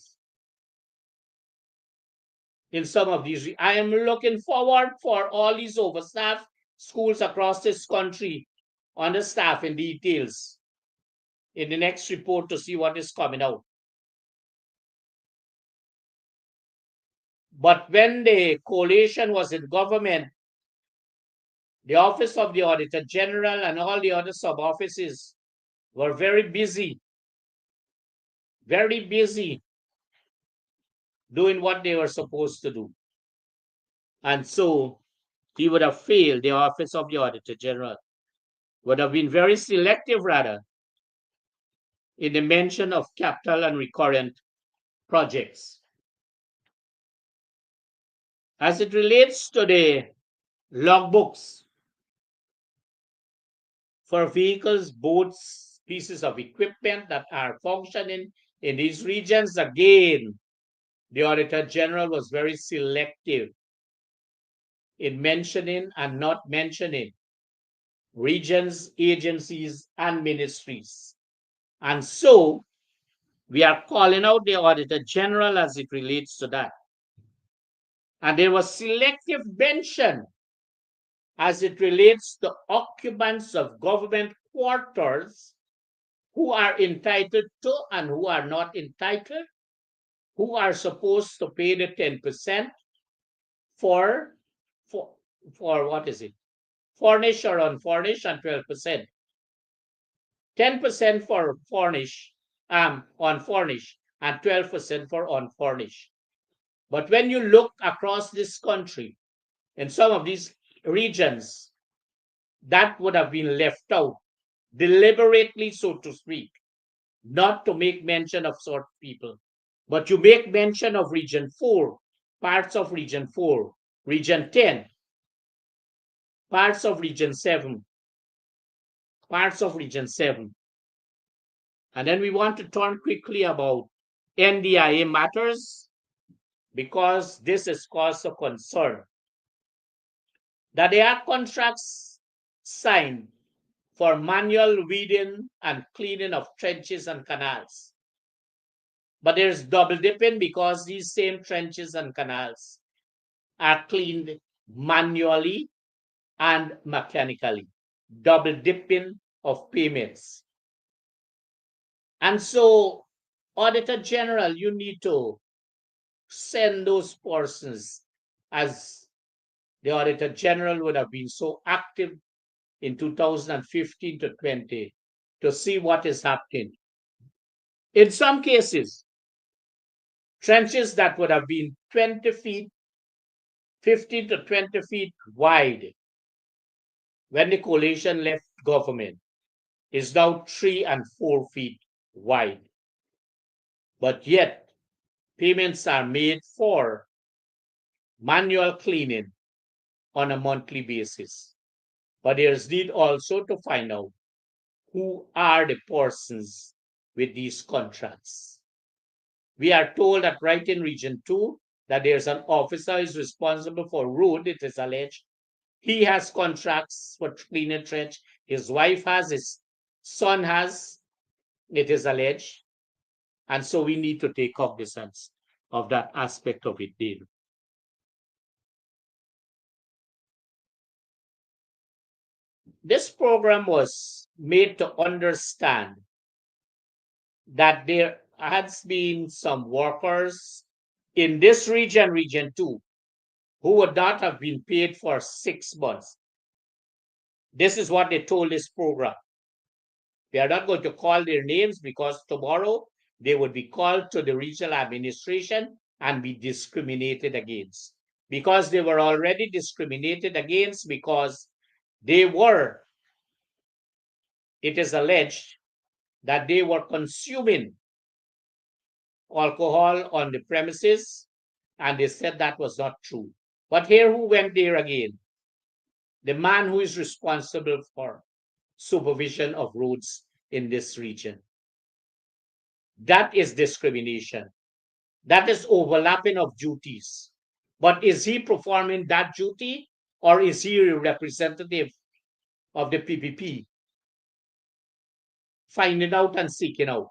in some of these. I am looking forward for all these overstaffed schools across this country on the staffing details in the next report to see what is coming out. But when the coalition was in government, the Office of the Auditor General and all the other sub-offices were very busy doing what they were supposed to do. And so he would have failed, the Office of the Auditor General would have been very selective rather in the mention of capital and recurrent projects. As it relates to the logbooks for vehicles, boats, pieces of equipment that are functioning in these regions, again, the Auditor General was very selective in mentioning and not mentioning regions, agencies, and ministries. And so we are calling out the Auditor General as it relates to that. And there was selective mention as it relates to occupants of government quarters who are entitled to and who are not entitled, who are supposed to pay the 10% for what is it? Furnished or unfurnished, and 12%. 10% for unfurnished, and 12% for unfurnished. But when you look across this country, in some of these regions, that would have been left out deliberately, so to speak, not to make mention of sort people. But you make mention of Region 4, parts of Region 4, Region 10, parts of Region 7, parts of Region 7. And then we want to turn quickly about NDIA matters, because this is cause of concern. That there are contracts signed for manual weeding and cleaning of trenches and canals. But there's double dipping because these same trenches and canals are cleaned manually and mechanically. Double dipping of payments. And so, Auditor General, you need to send those persons, as the Auditor General would have been so active in 2015 to 20, to see what is happening. In some cases, trenches that would have been 20 feet, 15 to 20 feet wide when the coalition left government is now 3 and 4 feet wide. But yet, payments are made for manual cleaning on a monthly basis. But there's need also to find out who are the persons with these contracts. We are told that right in Region 2 that there's an officer who is responsible for road, it is alleged. He has contracts for cleaning trench. His wife has, his son has, it is alleged. And so we need to take cognizance of that aspect of it, David. This program was made to understand that there has been some workers in this region, Region 2, who would not have been paid for 6 months. This is what they told this program. We are not going to call their names because tomorrow they would be called to the regional administration and be discriminated against. Because they were already discriminated against because they were, it is alleged, that they were consuming alcohol on the premises, and they said that was not true. But here who went there again? The man who is responsible for supervision of roads in this region. That is discrimination. That is overlapping of duties. But is he performing that duty, or is he a representative of the PPP? Finding out and seeking out.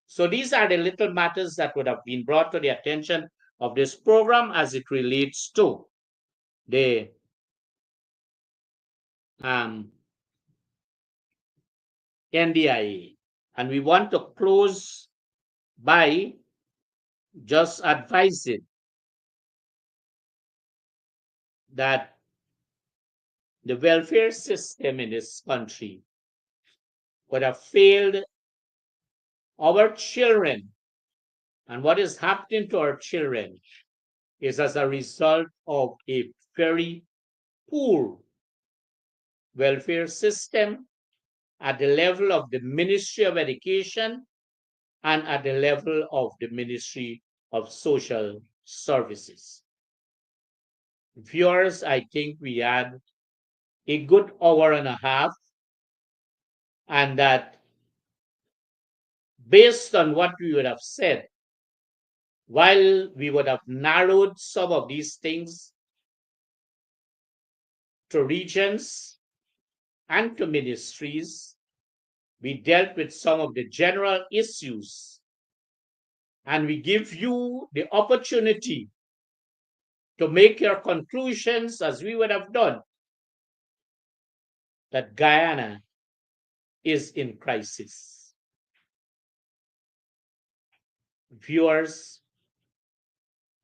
So these are the little matters that would have been brought to the attention of this program as it relates to the NDIA. And we want to close by just advising that the welfare system in this country would have failed our children. And what is happening to our children is as a result of a very poor welfare system at the level of the Ministry of Education and at the level of the Ministry of Social Services. Viewers, I think we had a good hour and a half, and that based on what we would have said, while we would have narrowed some of these things to regions and to ministries, we dealt with some of the general issues, and we give you the opportunity to make your conclusions as we would have done, that Guyana is in crisis. Viewers,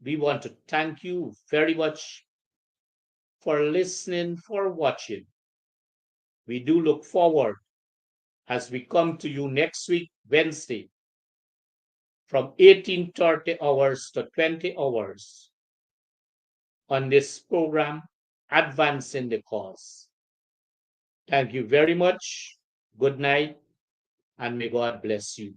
we want to thank you very much for listening, for watching. We do look forward as we come to you next week, Wednesday, from 18:30 hours to 20 hours on this program, Advancing the Cause. Thank you very much. Good night, and may God bless you.